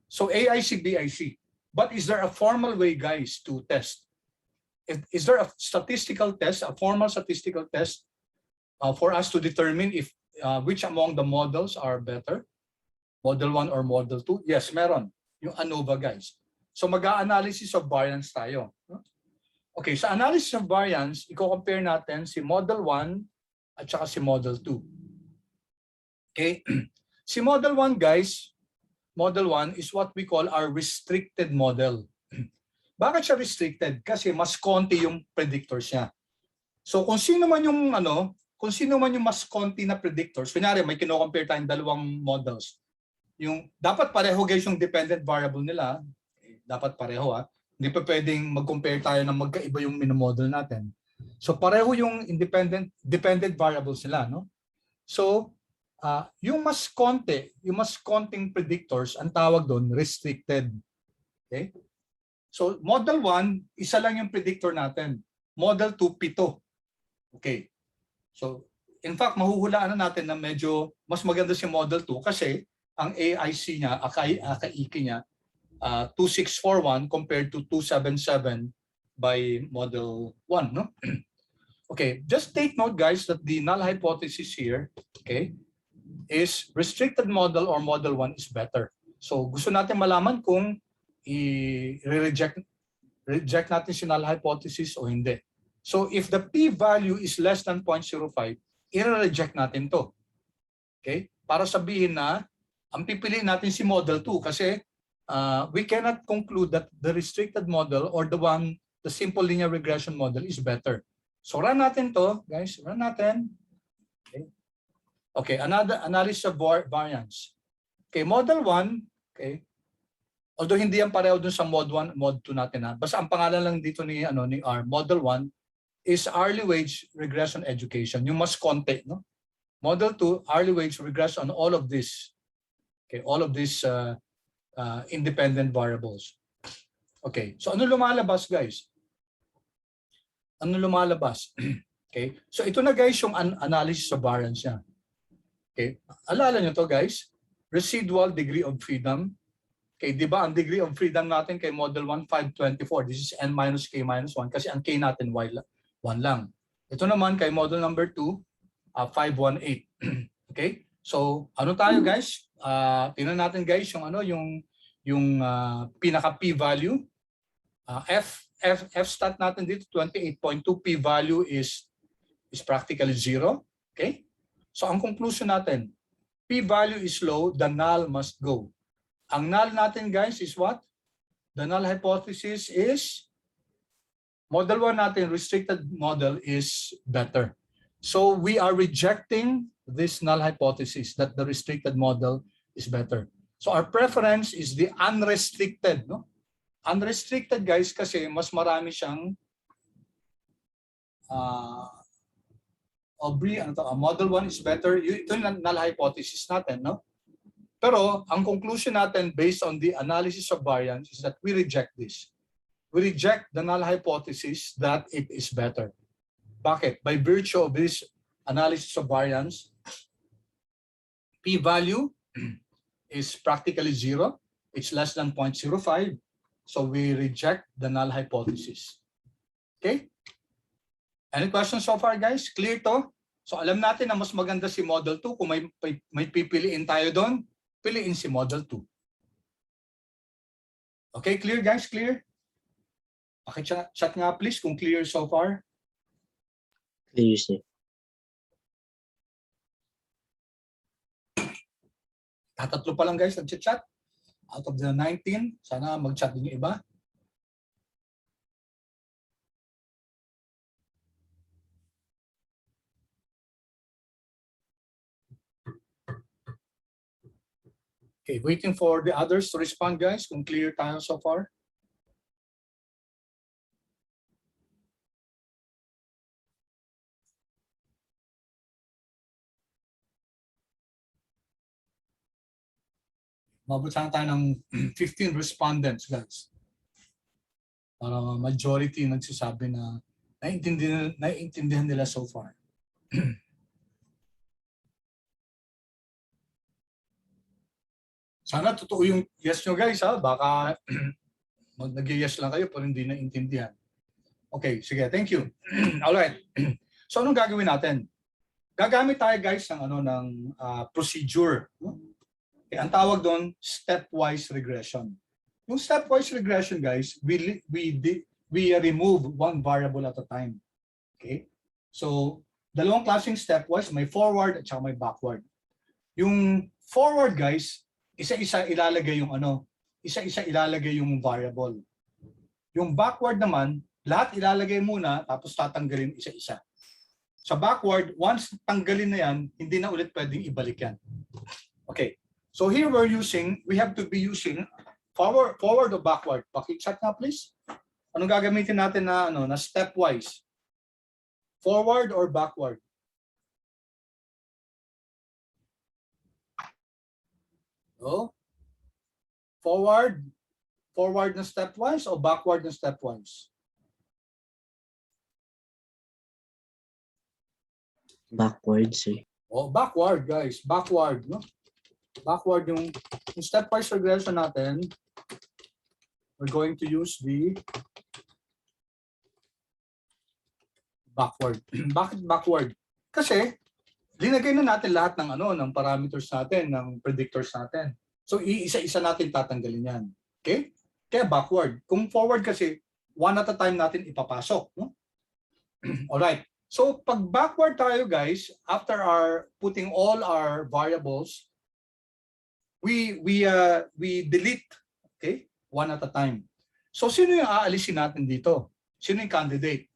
so AIC, BIC. But is there a formal way, guys, to test? Is there a statistical test, a formal statistical test for us to determine if which among the models are better? Model 1 or Model 2? Yes, meron. Yung ANOVA, guys. So mag-a-analysis of variance tayo. Okay, sa analysis of variance, i-compare natin si Model 1 at saka si Model 2. Okay? Si Model 1, guys, Model 1 is what we call our restricted model. Bakit siya restricted? Kasi mas konti yung predictors niya. So kung sino man yung mas konti na predictors, kunyari may kino-compare tayong dalawang models. Yung dapat pareho guys yung dependent variable nila, dapat pareho Hindi pa pwedeng mag-compare tayo ng magkaiba yung minomodel natin. So pareho yung dependent variables nila, no? So yung mas konting predictors, ang tawag doon restricted. Okay? So model 1, isa lang yung predictor natin. Model 2, 7. Okay. So in fact, mahuhulaan na natin na medyo mas maganda si model 2 kasi ang AIC niya, AKIK niya, 2641 compared to 277 by model 1, no? Okay, just take note guys that the null hypothesis here, okay, is restricted model or model 1 is better. So gusto natin malaman kung reject natin si null hypothesis o hindi. So if the p-value is less than 0.05, i-reject natin to. Okay? Para sabihin na ang pipiliin natin si model 2 kasi we cannot conclude that the restricted model or the simple linear regression model is better. So run natin to, guys. Run natin. Okay. Okay, another analysis of variance. Okay, model 1, okay. Although hindi yan pareho dun sa mod 1, mod 2 natin Basta ang pangalan lang dito ni R, model 1 is hourly wage regression education. Yung mas konti, no? Model 2, hourly wage regression on all of this. Okay, all of these independent variables. Okay, so ano lumalabas, guys? Ano lumalabas? Okay, so ito na guys yung analysis of variance niya. Okay, alala nyo to guys, residual degree of freedom. Okay, di ba ang degree of freedom natin kay model 1, 524. This is n minus k minus 1 kasi ang k natin 1 lang. Ito naman kay model number 2, 518. Okay? So, ano tayo guys? Tingnan natin guys yung pinaka p-value. F stat natin dito 28.2, p-value is practically 0. Okay? So, ang conclusion natin, p-value is low, the null must go. Ang null natin guys is what? The null hypothesis is model 1 natin, restricted model is better. So we are rejecting this null hypothesis that the restricted model is better. So our preference is the unrestricted, no? Unrestricted guys kasi mas marami siyang model 1 is better. Ito yung null hypothesis natin, no? Pero ang conclusion natin based on the analysis of variance is that we reject this. We reject the null hypothesis that it is better. Bakit? By virtue of this analysis of variance, p-value is practically 0. It's less than 0.05. So we reject the null hypothesis. Okay? Any questions so far, guys? Clear to? So alam natin na mas maganda si model 2. Kung may pipiliin tayo doon, piliin si model 2. Okay, clear guys? Clear? Pakichat nga please kung clear so far. Clear, sir. Tatatlo pa lang guys nag-chat. Out of the 19, sana mag-chat din yung iba. Okay, waiting for the others to respond guys kung clear tayo so far. Mabot sana tayo ng 15 respondents, guys. Para majority nagsasabi na naiintindihan nila so far. Sana totoo yung yes nyo, guys. Baka nag-yes lang kayo pero hindi naiintindihan. Okay, sige. Thank you. Alright. So, anong gagawin natin? Gagamit tayo, guys, ng procedure. Okay, ang tawag doon, stepwise regression. Yung stepwise regression, guys, we remove one variable at a time. Okay? So, dalawang klaseng stepwise, may forward at saka may backward. Yung forward guys, isa-isa ilalagay yung isa-isa ilalagay yung variable. Yung backward naman, lahat ilalagay muna tapos tatanggalin isa-isa. Sa backward, once tanggalin na yan, hindi na ulit pwedeng ibalik yan. Okay. So here we have to be using forward or backward. Paki-check na please. Anong gagamitin natin na stepwise? Forward or backward? Oh. Forward na stepwise o backward na stepwise? Backwards eh. Oh, backward guys, backward, no? Backward yung stepwise regression natin. We're going to use the backward. Bakit backward? Kasi linagay na natin lahat ng parameters natin, ng predictors natin. So iisa-isa natin tatanggalin yan. Okay? Kaya backward. Kung forward kasi one at a time natin ipapasok, no? All right. So pag backward tayo guys, after putting all our variables, we delete, okay? One at a time. So sino yung aalisin natin dito? Sino yung candidate?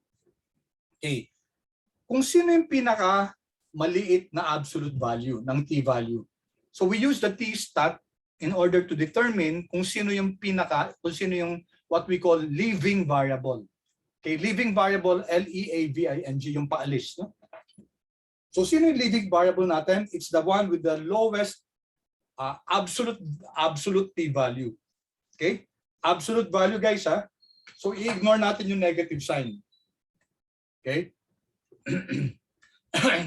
Okay. Kung sino yung pinaka maliit na absolute value ng t-value. So we use the t-stat in order to determine kung sino yung what we call leaving variable. Okay, leaving variable, L-E-A-V-I-N-G, yung paalis. No? So sino yung leaving variable natin? It's the one with the lowest absolute t-value. Okay? Absolute value guys ha. So i-ignore natin yung negative sign. Okay?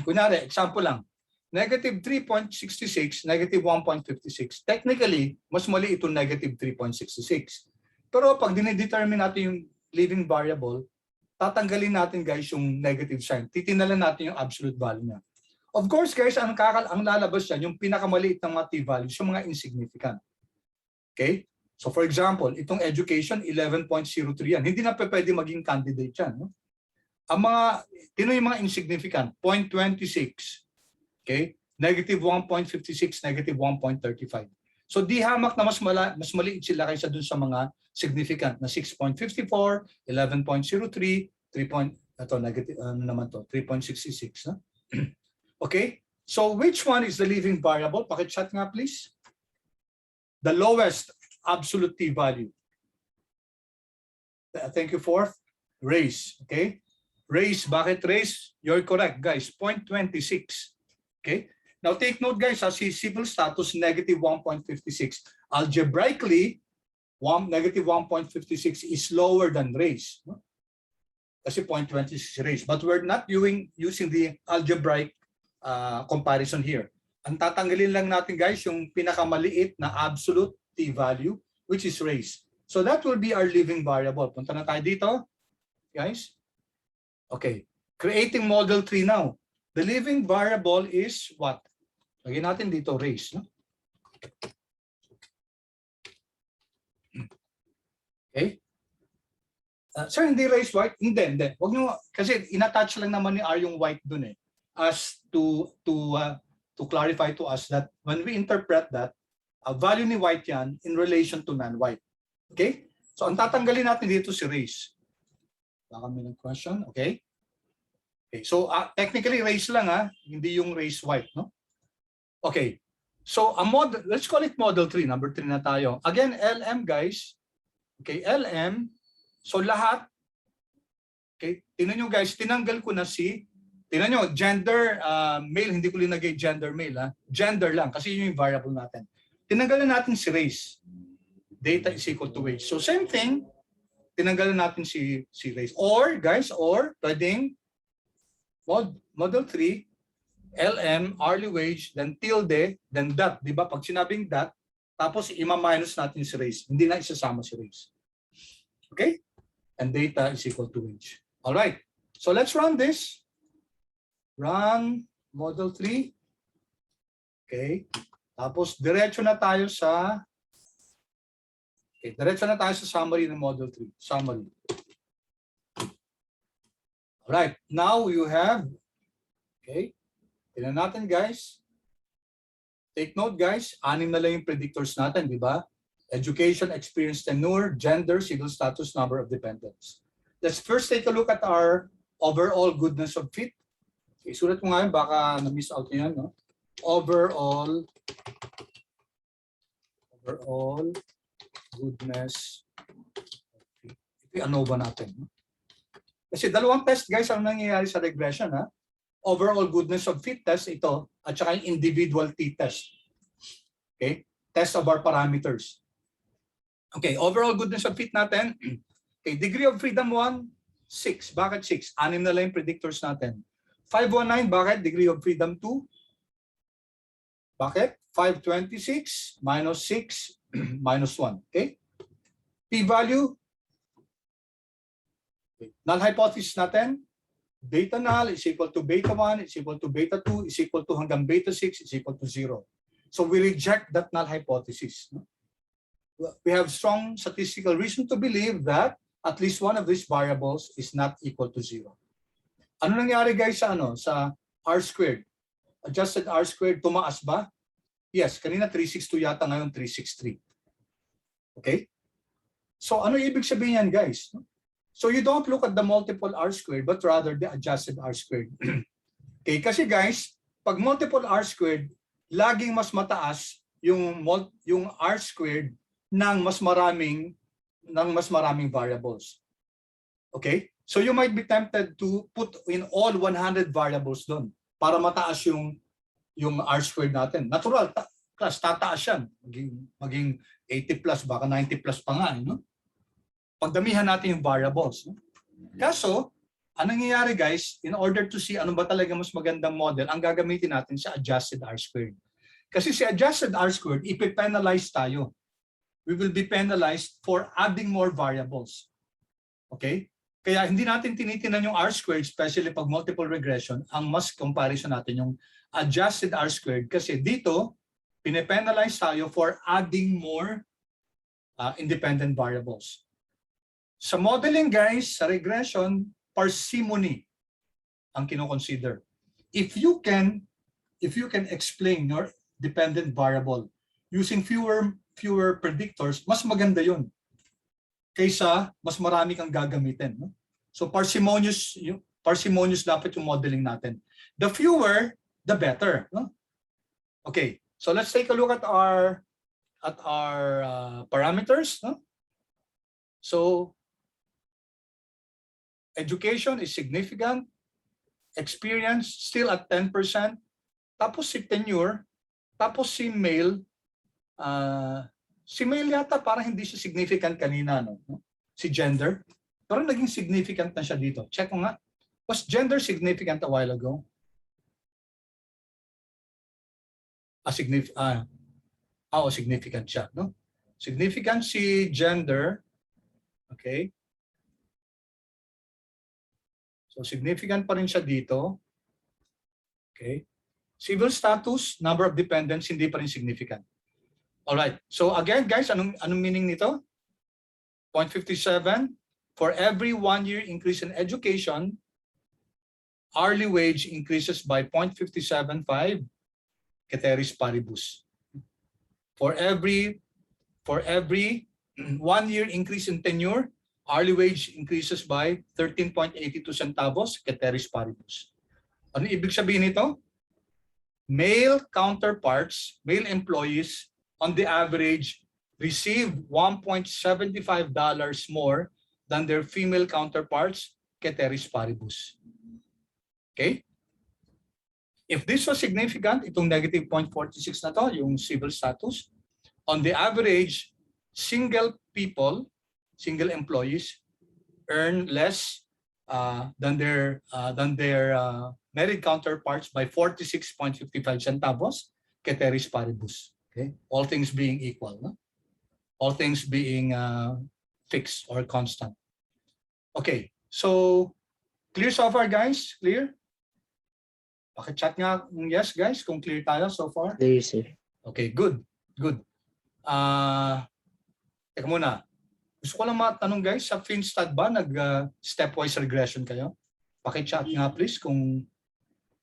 Kunyari, example lang. Negative 3.66, negative 1.56. Technically, mas mali itong negative 3.66. Pero pag dinedetermine natin yung leaving variable, tatanggalin natin guys yung negative sign. Titingnan natin yung absolute value niya. Of course guys, ang lalabas yan, yung pinakamaliit ng mga t-values, yung mga insignificant. Okay? So for example, itong education, 11.03 yan. Hindi na pwede maging candidate yan. No? Ang yung mga insignificant, 0.26. Okay? Negative 1.56, negative 1.35. So di hamak na mas maliit sila kaysa dun sa mga significant na 6.54, 11.03, 3.66. No? Okay? So which one is the leaving variable? Paki-chat nga please. The lowest absolute t-value. Thank you for race. Okay? Race. Bakit race? You're correct guys. 0.26. Okay? Now take note guys, si civil status negative 1.56. Algebraically, negative 1.56 is lower than race. No? Kasi 0.26 race. But we're not using the algebraic comparison here. Ang tatanggalin lang natin guys yung pinakamaliit na absolute t-value which is race. So that will be our leaving variable. Punta na tayo dito. Guys. Okay. Creating model 3 now. The leaving variable is what? Lagyan natin dito race. No? Okay. Sir, hindi race white? Hindi. Wag nyo, kasi inattach lang naman ni R yung white dun eh. As to clarify to us that when we interpret that, value ni white yan in relation to non-white. Okay? So ang tatanggalin natin dito si race. Baka may question. Okay? Okay. So technically race lang hindi yung race white, no? Okay. So let's call it model 3, number 3 na tayo. Again, LM guys. Okay, LM. So lahat, okay, tingnan nyo guys, tinanggal ko na tingnan nyo, gender, male, hindi ko linagay gender male, gender lang, kasi yun yung variable natin. Tinanggalan natin si race. Data is equal to age. So same thing, tinanggalan natin si race. Or, guys, pwedeng model 3, LM, hourly wage, then tilde, then dot. Di ba? Pag sinabing dot, tapos ima-minus natin si race. Hindi na isasama si race. Okay? And data is equal to wage. All right. So let's run this. Run model 3. Okay. Tapos diretso na tayo sa summary ng model 3. Summary. All right. Now you have, okay. Tingnan natin guys. Take note guys, 6 na lang yung predictors natin, di ba? Education, experience, tenure, gender, civil status, number of dependents. Let's first take a look at our overall goodness of fit. Okay, sulat ko nga yun, baka na-miss out nyo yan, no? Overall goodness of fit. Ito yung ANOVA natin. No? Kasi dalawang test guys ang nangyayari sa regression. Ha? Overall goodness of fit test ito at saka yung individual t-test. Okay? Test of our parameters. Okay, overall goodness of fit natin. Okay, degree of freedom 1, 6. Bakit 6? 6 na lang yung predictors natin. 519, bakit? Degree of freedom 2. Bakit? 526 minus 6 minus 1. Okay? P-value. Okay. Null hypothesis natin. Beta null is equal to beta 1, is equal to beta 2, is equal to hanggang beta 6, is equal to 0. So we reject that null hypothesis. We have strong statistical reason to believe that at least one of these variables is not equal to 0. Ano nangyari guys sa sa R squared? Adjusted R squared, tumaas ba? Yes, kanina 362 yata, ngayon 363. Okay? So ano ibig sabihin yan guys? So you don't look at the multiple R squared but rather the adjusted R squared. Okay, kasi guys, pag multiple R squared, laging mas mataas yung R squared ng mas maraming variables. Okay? So you might be tempted to put in all 100 variables doon para mataas yung R squared natin. Natural, class, tataas yan. Maging 80 plus, baka 90 plus pa nga. No? Pagdamihan natin yung variables. No? Kaso, anong nangyayari guys, in order to see ano ba talaga mas magandang model, ang gagamitin natin sa adjusted R squared. Kasi si adjusted R squared, ipipenalize tayo. We will be penalized for adding more variables. Okay? Kaya hindi natin tinitinan yung R squared, especially pag multiple regression, ang mas comparison natin yung adjusted R squared kasi dito, pinipenalize tayo for adding more independent variables. Sa modeling guys, sa regression, parsimony ang kino-consider. If you can explain your dependent variable using fewer predictors, mas maganda yun kaysa mas marami kang gagamitin. No? So parsimonious dapat yung modeling natin. The fewer, the better. No? Okay, so let's take a look at our parameters. No? So education is significant, experience still at 10%, tapos si tenure, tapos si male yata parang hindi siya significant kanina, no? Si gender, pero naging significant na siya dito. Check ko nga. Was gender significant a while ago? Significant siya, no? Significant si gender. Okay. So significant pa rin siya dito. Okay. Civil status, number of dependents, hindi pa rin significant. Alright. So again, guys, anong meaning nito? 0.57. For every 1 year increase in education, hourly wage increases by 0.575 ceteris paribus. For every 1 year increase in tenure, hourly wage increases by 13.82 centavos ceteris paribus. Ano ibig sabihin nito? Male counterparts, male employees, on the average, receive $1.75 more than their female counterparts, ceteris paribus. Okay? If this was significant, itong negative 0.46 na to, yung civil status, on the average, single employees earn less than their married counterparts by 46.55 centavos, ceteris paribus. Okay? All things being equal, no? All things being fixed or constant. Okay, so clear so far, guys? Clear? Paki-chat nga yes, guys, kung clear tayo so far. Clear, sir. Okay, good. Teka muna. Gusto ko lang matanong, guys, sa FINTSAR ba nag-stepwise regression kayo? Paki-chat nga please kung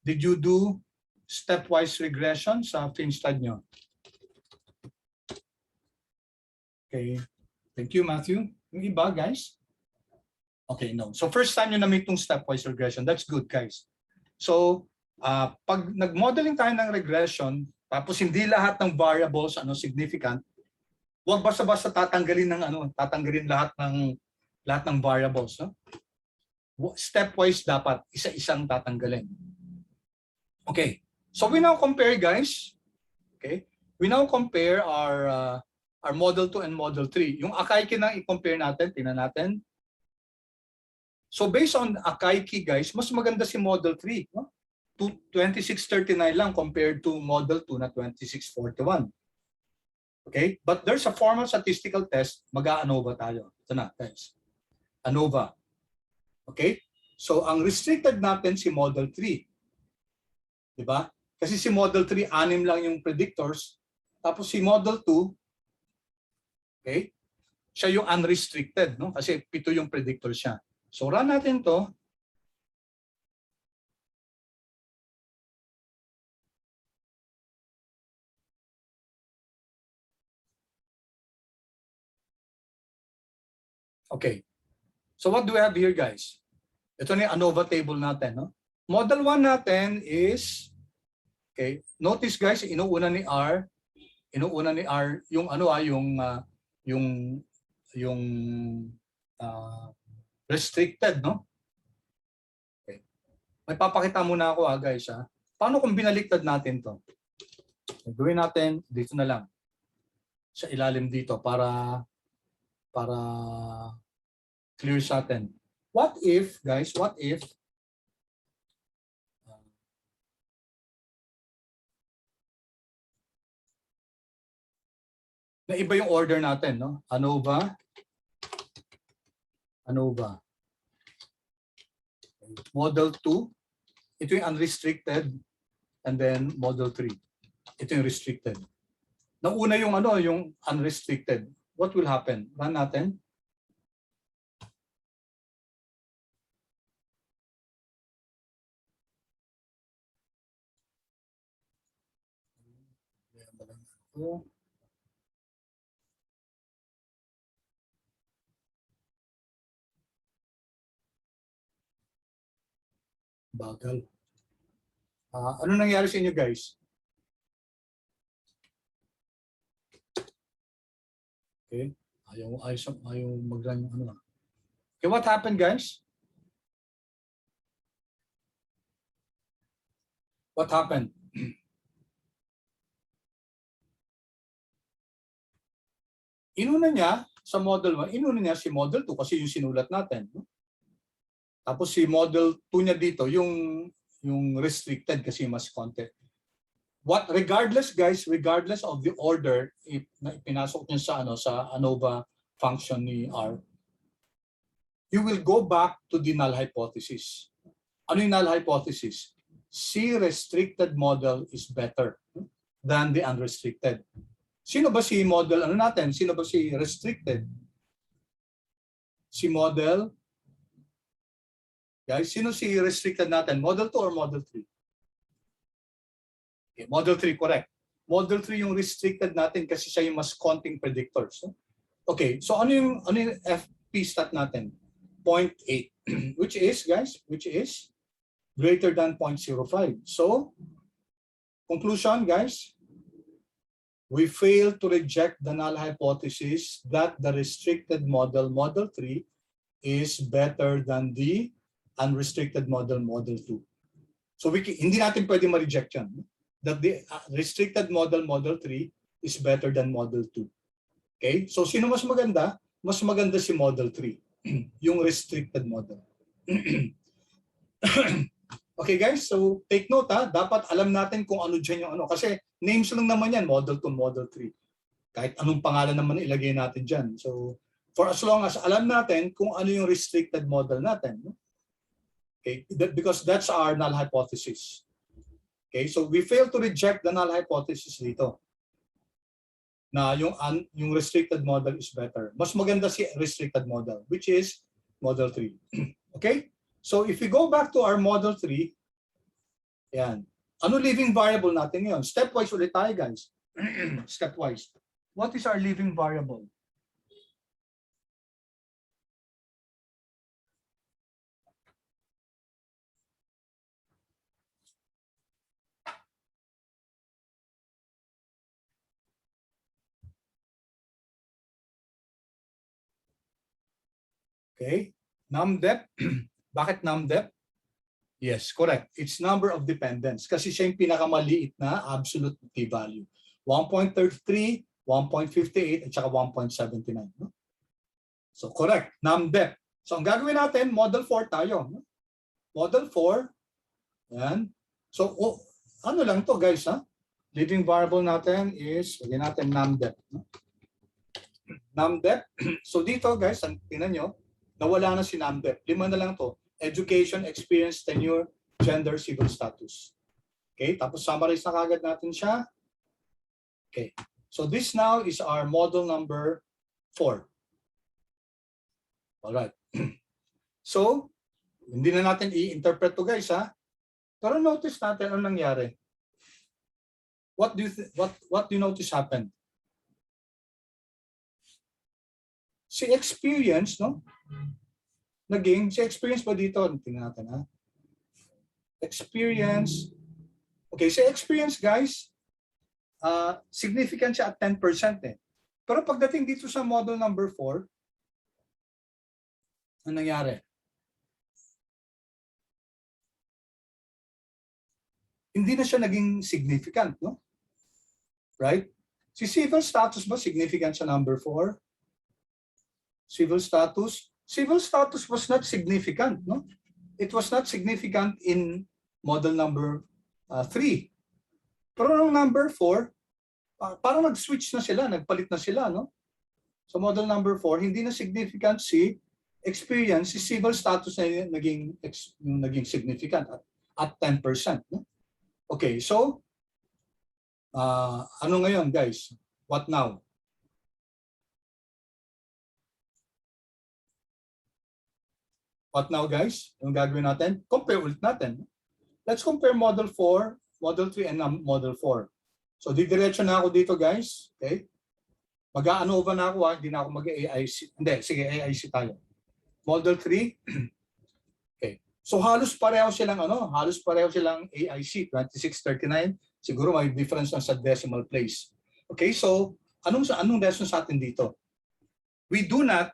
did you do stepwise regression sa FinTSAR nyo? Okay. Thank you, Matthew. Yung iba, guys? Okay, no. So first time nyo na-make itong stepwise regression. That's good, guys. So, pag nag-modeling tayo ng regression, tapos hindi lahat ng variables significant, huwag basta-basta tatanggalin lahat ng variables, no? Stepwise dapat isa-isang tatanggalin. Okay. So we now compare, guys. Okay? We now compare our model 2 and model 3. Yung Akaiki na i-compare natin, tingnan natin. So based on Akaiki, guys, mas maganda si model 3, no? 2639 lang compared to model 2 na 2641. Okay? But there's a formal statistical test, mag-a-ANOVA tayo. Ito na, guys. ANOVA. Okay? So ang restricted natin si model 3. Diba? Kasi si model 3, 6 lang yung predictors. Tapos si model 2, okay? Siya yung unrestricted, no? Kasi 7 yung predictor siya. So run natin to. Okay. So what do we have here, guys? Ito na yung ANOVA table natin, no? Model 1 natin is, okay, notice guys, inuuna ni R yung restricted, no? Okay. May papakita muna ako guys Paano kung binaliktad natin to? Gawin natin dito na lang. Sa ilalim dito para clear sa atin. What if, guys, na iba yung order natin, no? ANOVA. Model 2, ito yung unrestricted, and then model 3. Ito yung restricted. Nauna yung yung unrestricted. What will happen? Run natin. Bagal. Ano nangyari sa inyo, guys? Okay. Ayaw mag-run yung Okay, what happened, guys? What happened? Inuna niya sa model 1, inuna niya si model 2 kasi yung sinulat natin. No? Tapos si model 2 niya dito, yung restricted kasi mas konti. Regardless of the order na ipinasok niya sa ANOVA function ni R, you will go back to the null hypothesis. Ano yung null hypothesis? Si restricted model is better than the unrestricted. Sino ba si model Sino ba si restricted? Si model. Guys, sino si restricted natin? Model 2 or model 3? Okay, model 3, correct. Model 3 yung restricted natin kasi siya yung mas konting predictors. Okay, so ano yung FP stat natin? 0.8, which is greater than 0.05. So, conclusion, guys, we fail to reject the null hypothesis that the restricted model, model 3, is better than the unrestricted model, model 2. So hindi natin pwede ma-reject yan. That the restricted model, model 3, is better than model 2. Okay? So sino mas maganda? Mas maganda si model 3, yung restricted model. Okay guys, so take note dapat alam natin kung ano dyan yung kasi names lang naman yan, model 2, model 3. Kahit anong pangalan naman ilagay natin dyan. So for as long as alam natin kung ano yung restricted model natin. Okay, because that's our null hypothesis. Okay, so we fail to reject the null hypothesis dito. Na yung restricted model is better. Mas maganda si restricted model, which is model 3. Okay? So if we go back to our model 3, yan. Ano living variable natin ngayon? Stepwise ulit tayo, guys. Stepwise. What is our living variable? Okay. NumDep. Bakit NumDep? Yes, correct. It's number of dependents kasi siya yung pinakamaliit na absolute p-value. 1.33, 1.58, at saka 1.79. No? So, correct. NumDep. So, ang gagawin natin, model 4 tayo. No? Model 4. Yan. So, ano lang to guys, ha? Living variable natin is, lagyan natin NumDep. No? NumDep. So, dito guys, tingnan nyo, nawala na si NumDep. 5 na lang to. Education, experience, tenure, gender, civil status. Okay, tapos summarize na kagad natin siya. Okay, so this now is our model number 4. Alright. So, hindi na natin i-interpret to guys, ha? Pero notice natin ano nangyari. What do you notice happened? Si experience, no? Naging, si experience ba dito? Tingnan natin, ha? Experience. Okay, si experience, guys, significant siya at 10% eh. Pero pagdating dito sa model number 4, ano nangyari? Hindi na siya naging significant, no? Right? Si civil status ba significant sa number 4? Civil status? Civil status was not significant, no? It was not significant in model number 3. Pero nung number 4, parang nag-switch na sila, nagpalit na sila, no? So model number 4, hindi na significant si experience, si civil status na naging significant at 10%, no? Okay, so ano ngayon, guys? What now? What now, guys? Yung gagawin natin? Compare ulit natin. Let's compare model 4, model 3, and model 4. So, didiretso na ako dito, guys. Okay? Mag-ANOVA na ako, ha? Hindi na ako mag-AIC. Hindi, sige, AIC tayo. Model 3. Okay. So, halos pareho silang, halos pareho silang AIC, 2639. Siguro may difference lang sa decimal place. Okay, so, anong lesson sa atin dito? We do not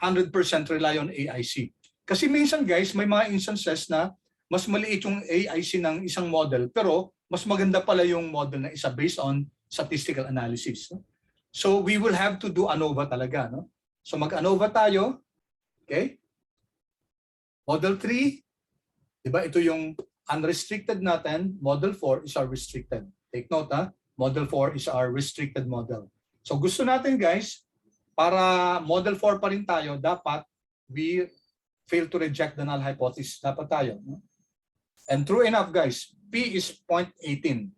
100% rely on AIC. Kasi minsan guys, may mga instances na mas maliit yung AIC ng isang model pero mas maganda pala yung model na isa based on statistical analysis. No? So we will have to do ANOVA talaga. No? So mag-ANOVA tayo. Okay? Model 3, diba ito yung unrestricted natin. Model 4 is our restricted. Take note, ha? Model 4 is our restricted model. So gusto natin guys, para model 4 pa rin tayo, dapat we fail to reject the null hypothesis. Dapat tayo. No? And true enough, guys, P is 0.18.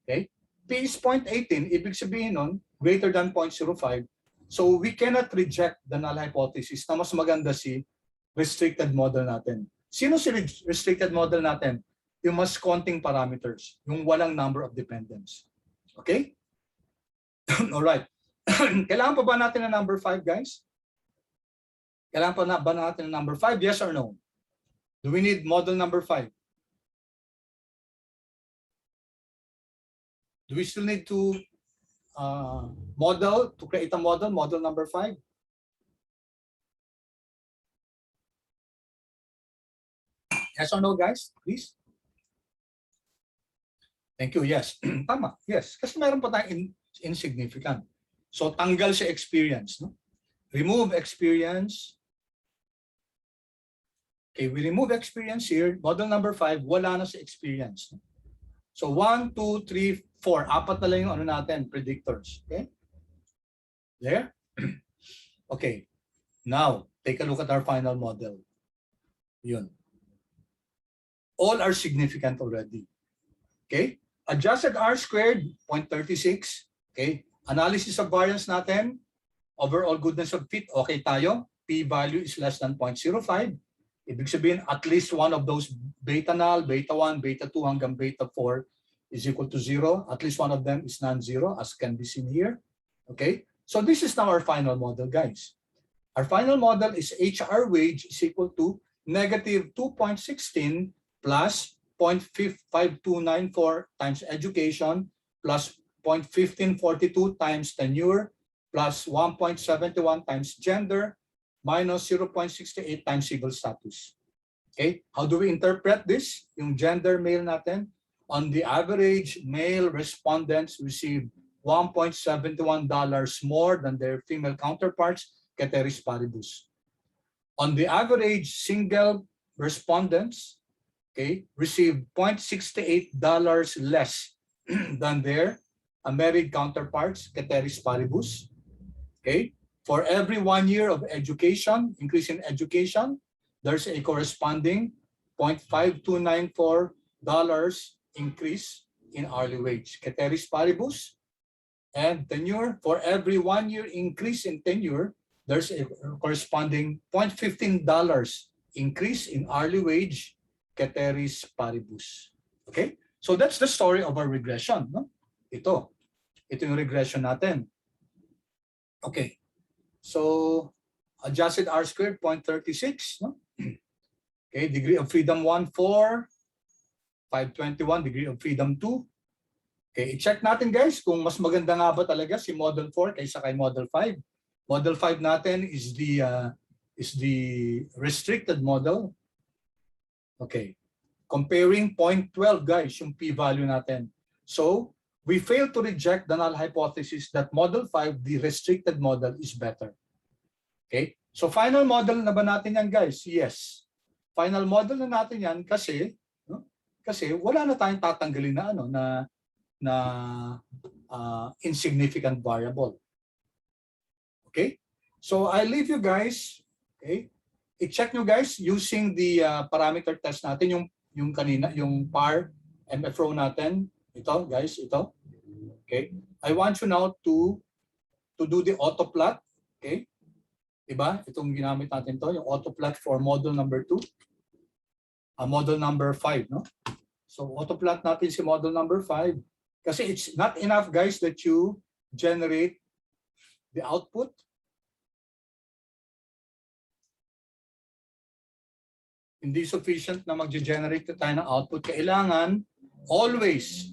Okay? P is 0.18, ibig sabihin nun, greater than 0.05. So we cannot reject the null hypothesis na mas maganda si restricted model natin. Sino si restricted model natin? Yung mas konting parameters, yung walang number of dependents. Okay? Alright. Kailangan pa ba natin ng number 5, guys? Kailangan pa ba natin ng number 5? Yes or no? Do we need model number 5? Do we still need to create a model number 5? Yes or no, guys? Please. Thank you. Yes. Tama. Yes. Kasi meron pa tayong insignificant. So, tanggal sa experience. No? Remove experience. Okay, we remove experience here. Model number 5, wala na sa experience. No? So, 1, 2, 3, 4. Apat na lang yung natin, predictors. Okay? There? Okay. Now, take a look at our final model. Yun. All are significant already. Okay? Adjusted R squared, 0.36. Okay? Analysis of variance natin. Overall goodness of fit, okay tayo. P value is less than 0.05. Ibig sabihin, at least one of those beta null, beta 1, beta 2 hanggang beta 4 is equal to 0. At least one of them is non-zero, as can be seen here. Okay, so this is now our final model, guys. Our final model is HR wage is equal to negative 2.16 plus 0.5294 times education plus 0.1542 times tenure plus 1.71 times gender minus 0.68 times civil status. Okay, how do we interpret this? Yung gender male natin, on the average, male respondents receive $1.71 more than their female counterparts, ceteris paribus. On the average, single respondents, okay, receive $0.68 less than their married counterparts, ceteris paribus. Okay, for every 1 year of education, increase in education, there's a corresponding $0.5294 increase in hourly wage, ceteris paribus. And tenure, for every 1 year increase in tenure, there's a corresponding $0.15 increase in hourly wage, ceteris paribus. Okay, so that's the story of our regression. No? Ito yung regression natin. Okay, so adjusted R squared 0.36. No? Okay, degree of freedom 1, 4, 521, degree of freedom 2. Okay, i-check natin guys kung mas maganda nga ba talaga si Model 4 kaysa kay Model 5. Model 5 natin is the restricted model. Okay, comparing 0.12 guys, yung p-value natin. So, we fail to reject the null hypothesis that Model 5, the restricted model, is better. Okay, so final model na ba natin yan guys? Yes. Final model na natin yan kasi wala na tayong tatanggalin na insignificant variable. Okay, so I leave you guys. Okay, i-check nyo guys using the parameter test natin, yung kanina, yung par MFRO natin. Ito guys, ito. Okay, I want you now to do the autoplot. Okay, diba? Itong ginamit natin to, yung autoplot for model number 2. Model number 5, no? So autoplot natin si model number 5. Kasi it's not enough guys that you generate the output. Hindi sufficient na mag-generate tayo ng output. Kailangan always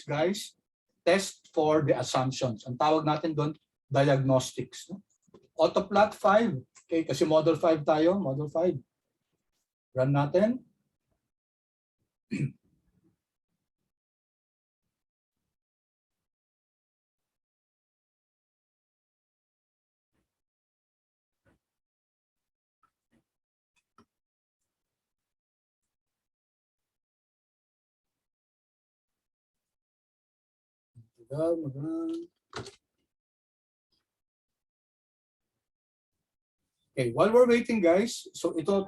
guys, test for the assumptions. Ang tawag natin doon, diagnostics. No? Autoplot 5. Okay, kasi model 5 tayo, model 5. Run natin. Okay, while we're waiting guys, so ito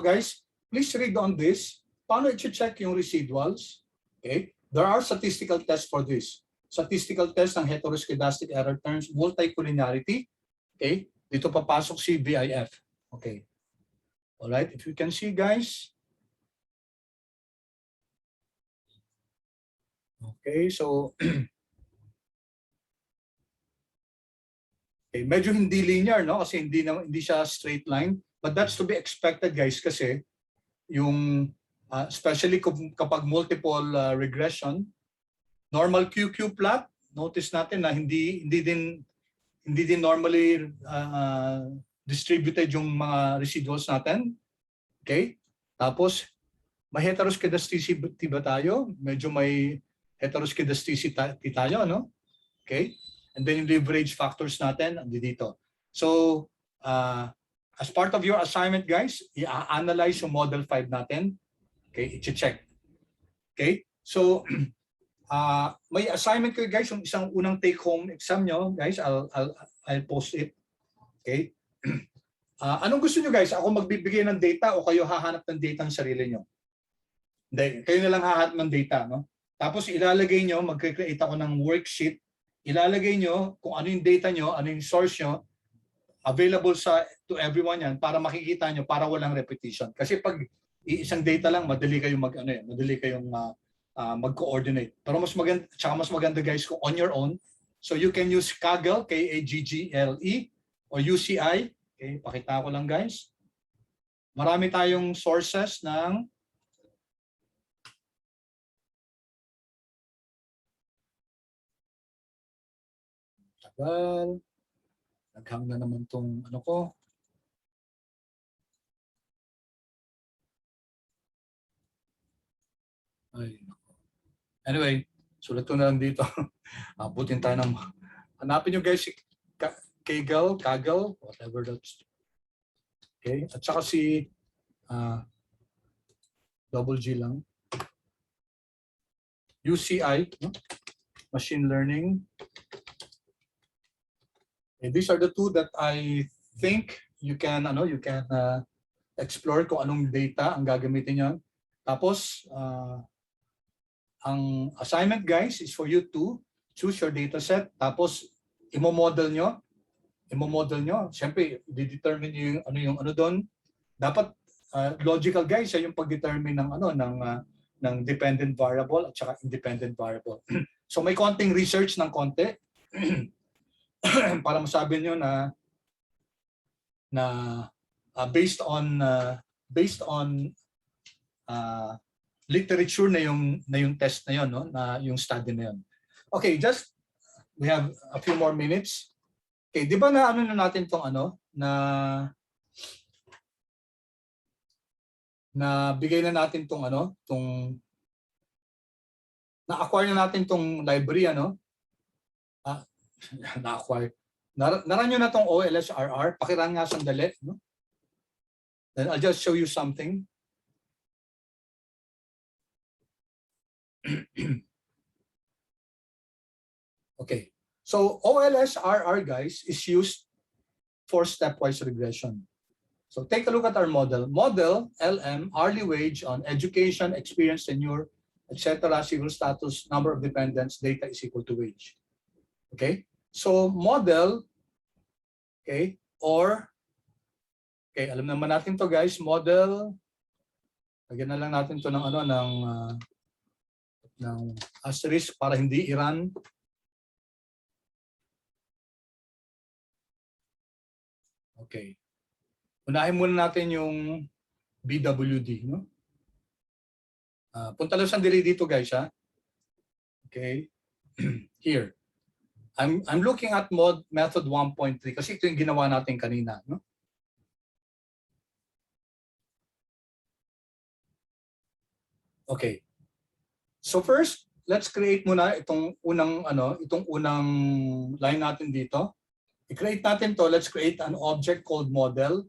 guys, please read on this. Paano i-check yung residuals? Okay, there are statistical tests for this. Statistical test ng heteroscedastic error terms, multi-collinearity. Okay, dito papasok si BIF. Okay, all right, if you can see guys. Okay, so okay, medyo hindi linear, no? Kasi hindi siya straight line, but that's to be expected guys kasi yung especially kapag multiple regression, normal QQ plot, notice natin na hindi din normally distributed yung mga residuals natin. Okay? Tapos may heteroscedasticity ba tayo? Medyo may heteroscedasticity tayo, no? Okay? And then yung leverage factors natin dito. So, as part of your assignment, guys, i-analyze yung model 5 natin. Okay, i-check. Okay? So, may assignment ko guys, yung isang unang take-home exam nyo, guys. I'll post it. Okay? Anong gusto nyo guys? Ako magbibigay ng data o kayo hahanap ng data ng sarili nyo? Hindi, kayo na lang hahanap ng data, no? Tapos ilalagay nyo, mag-create ako ng worksheet. Ilalagay nyo kung ano yung data nyo, ano yung source nyo. available to everyone yan para makikita nyo para walang repetition. Kasi pag isang data lang, madali kayong mag-coordinate. Pero mas maganda guys kung on your own. So you can use Kaggle, Kaggle, or UCI. Okay, pakita ko lang guys. Marami tayong sources ng tagal. Naghang na naman tong ano ko. Ay, nako. Anyway, sulat ko na lang dito. Abutin tayo ng... Hanapin nyo guys si Kaggle, whatever that's. Okay, at saka si double G lang. UCI, no? Machine Learning. Okay, these are the two that I think you can explore kung anong data ang gagamitin niyo. Tapos ang assignment guys is for you to choose your data set, tapos i-model nyo. Siyempre, i-determine yung ano doon. Dapat logical guys, yung pag-determine ng dependent variable at saka independent variable. So may konting research ng konti para masabi nyo na based on literature na yung test na yun, no? Na yung study na yun. Okay, we have a few more minutes. Okay, di ba na ano na natin tong na bigay na natin tong na-acquire na natin tong library na-acquire. Naran nyo na tong OLSRR, pakiran nga sandali, no? Then I'll just show you something. Okay. So OLSRR guys is used for stepwise regression. So take a look at our model. Model LM, hourly wage on education, experience, tenure, etc., civil status, number of dependents, data is equal to wage. Okay? So model, okay, alam naman natin to guys, model, lagyan na lang natin to ng asterisk para hindi i-run. Okay. Unahin muna natin yung BWD, no? Punta lang sandali dito guys, ha? Okay. Here. I'm looking at method 1.3 kasi ito yung ginawa natin kanina, no? Okay. So first, let's create muna itong unang line natin dito. I-create natin to, let's create an object called model.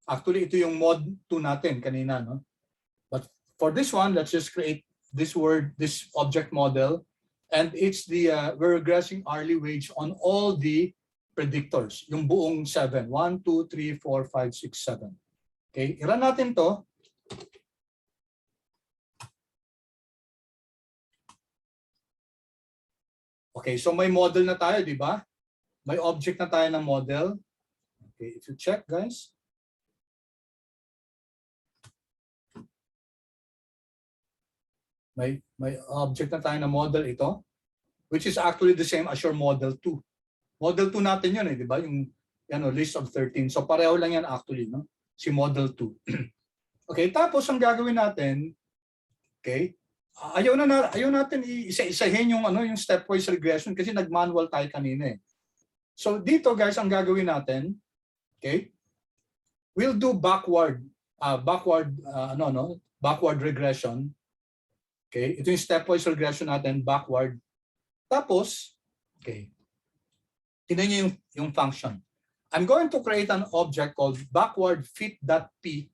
Actually, ito yung mod 2 natin kanina, no? But for this one, let's just create this object model, and it's we're regressing hourly wage on all the predictors, yung buong 7. 1, 2, 3, 4, 5, 6, 7. Okay, i-run natin to. Okay, so may model na tayo, di ba? May object na tayo ng model. Okay, if you check, guys. May object na tayo ng model ito, which is actually the same as your model 2. Model 2 natin yun, di ba? Yung list of 13. So pareho lang yan actually, no? Si model 2. Okay, tapos ang gagawin natin, okay, ayaw natin isa-isahin yung stepwise regression kasi nag-manual tayo kanina eh. So dito guys, ang gagawin natin, okay, we'll do backward regression. Okay, ito yung stepwise regression natin, backward. Tapos, okay, tingnan niyo yung function. I'm going to create an object called backward fit.p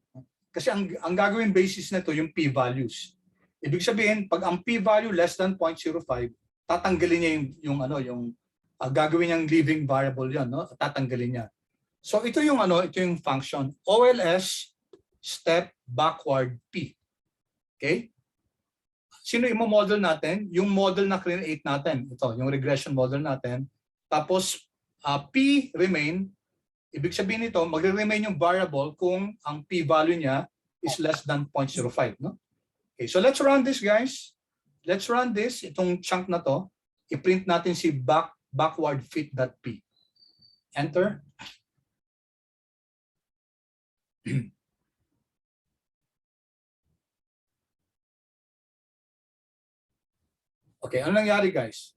kasi ang gagawin basis nito yung p-values. Ibig sabihin, pag ang p-value less than 0.05, tatanggalin niya yung gagawin niyang living variable yan, no? Tatanggalin niya. So ito yung function OLS step backward p. Okay? Sino i-model natin? Yung model na create natin. Ito, yung regression model natin. Tapos p remain, Ibig sabihin nito, magre-remain yung variable kung ang p-value niya is less than 0.05. No? Okay, so let's run this, guys. Let's run this, itong chunk na to. I-print natin si backward fit.p. Enter. Okay, ano nangyari, guys?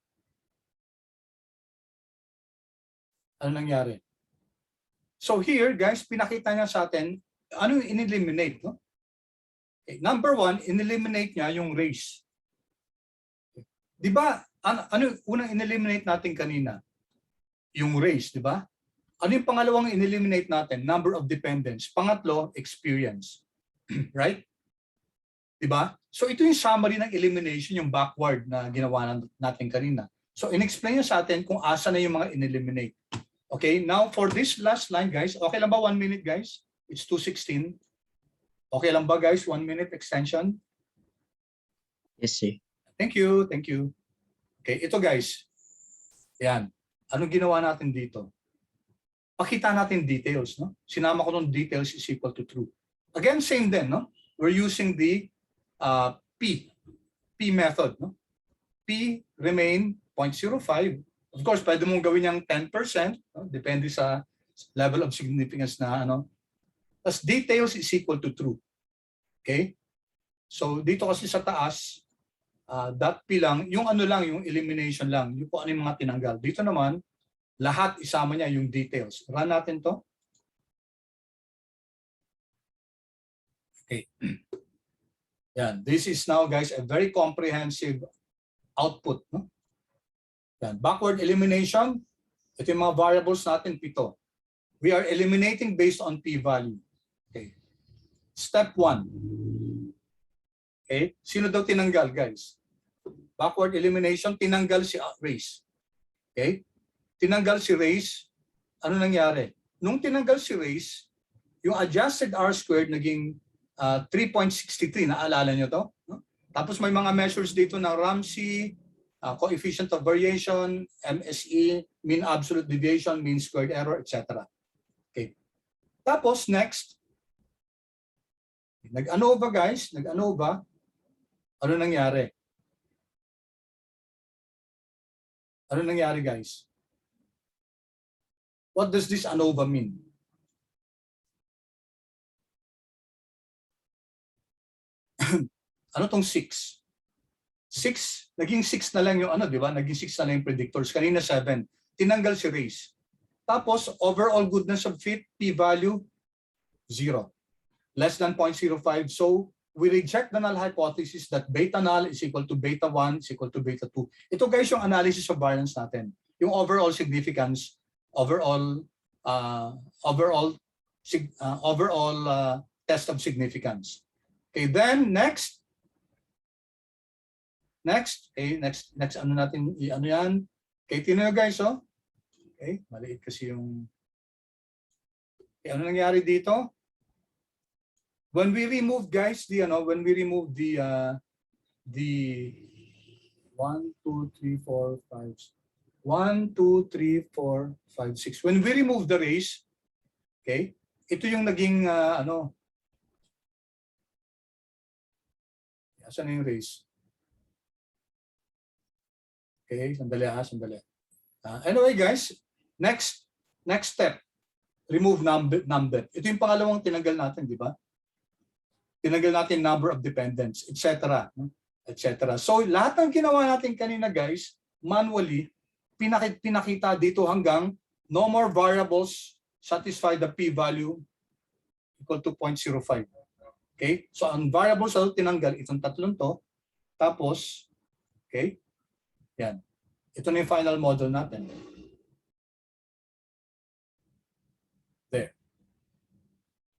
Ano nangyari? So here, guys, pinakita niya sa atin, ano yung in-eliminate, no? Okay, number one, in-eliminate niya yung race. Di ba, ano unang in-eliminate natin kanina? Yung race, di ba? Ano yung pangalawang in-eliminate natin? Number of dependents. Pangatlo, experience. Right? Di ba? So ito yung summary ng elimination, yung backward na ginawa natin kanina. So in-explain niya sa atin kung asa na yung mga in-eliminate. Okay, now for this last line, guys, okay lang ba 1 minute, guys? It's 2:16. Okay lang ba, guys? 1 minute extension? Yes, sir. Thank you, thank you. Okay, ito, guys. Yan. Anong ginawa natin dito? Pakita natin details, no? Sinama ko ng details is equal to true. Again, same din, no? We're using the P method, no? P remain 0.05. Of course, pwede mong gawin yung 10%, no? Depende sa level of significance na ano. As details is equal to true. Okay? So dito kasi sa taas, dot P lang, yung ano lang, yung elimination lang, yung kung ano yung mga tinanggal. Dito naman, lahat isama niya yung details. Run natin to. Okay. Yan. This is now, guys, a very comprehensive output. No? Yan. Backward elimination. Ito yung mga variables natin, 7. We are eliminating based on p-value. Okay. Step 1. Okay. Sino daw tinanggal, guys? Backward elimination, tinanggal si race. Okay. Tinanggal si race. Ano nangyari? Nung tinanggal si race, yung adjusted R-squared naging 3.63. Naalala nyo to? No? Tapos may mga measures dito na Ramsey, coefficient of variation, MSE, mean absolute deviation, mean squared error, etc. Okay. Tapos next, nag-ANOVA, guys, nag-ANOVA. Ano nangyari? Ano nangyari, guys? What does this ANOVA mean? Ano tong 6? 6, naging 6 na lang yung ano, di ba? Naging 6 na lang yung predictors. Kanina 7. Tinanggal si race. Tapos, overall goodness of fit, p-value, 0. Less than 0.05. So, we reject the null hypothesis that beta null is equal to beta 1 is equal to beta 2. Ito, guys, yung analysis of variance natin. Yung overall significance, overall test of significance. Okay, then next, okay, next ano natin, ano yan? Okay, tingnan nyo, guys, oh. Okay, maliit kasi yung, okay, ano nangyari dito? When we remove, guys, when we remove the 1, 2, 3, 4, 5, 1, 2, 3, 4, 5, 6. When we remove the race, okay, ito yung naging, saan na yung race? Okay, sandali. Anyway, guys, next step, remove number. Ito yung pangalawang tinanggal natin, di ba? Tinanggal natin number of dependents, etc. etc. So lahat ng ginawa natin kanina, guys, manually, pinakita dito hanggang no more variables satisfy the p-value equal to 0.05. Okay? So ang variables na tinanggal, itong tatlong to. Tapos, okay? Yan. Ito na yung final model natin. There.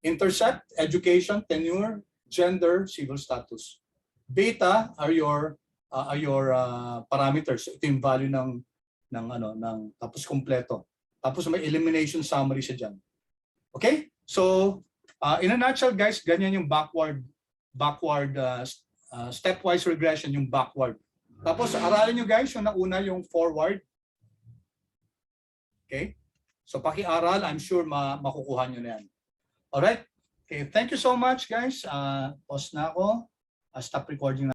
Intercept, education, tenure, gender, civil status. Beta are your parameters. Ito yung value ng tapos kompleto. Tapos may elimination summary siya dyan. Okay? So, in a nutshell, guys, ganyan yung backward stepwise regression, yung backward. Tapos aralin nyo, guys, yung nauna, yung forward. Okay? So paki-aral, I'm sure makukuha nyo na yan. Alright? Okay, thank you so much guys. Pause na ako. Stop recording na.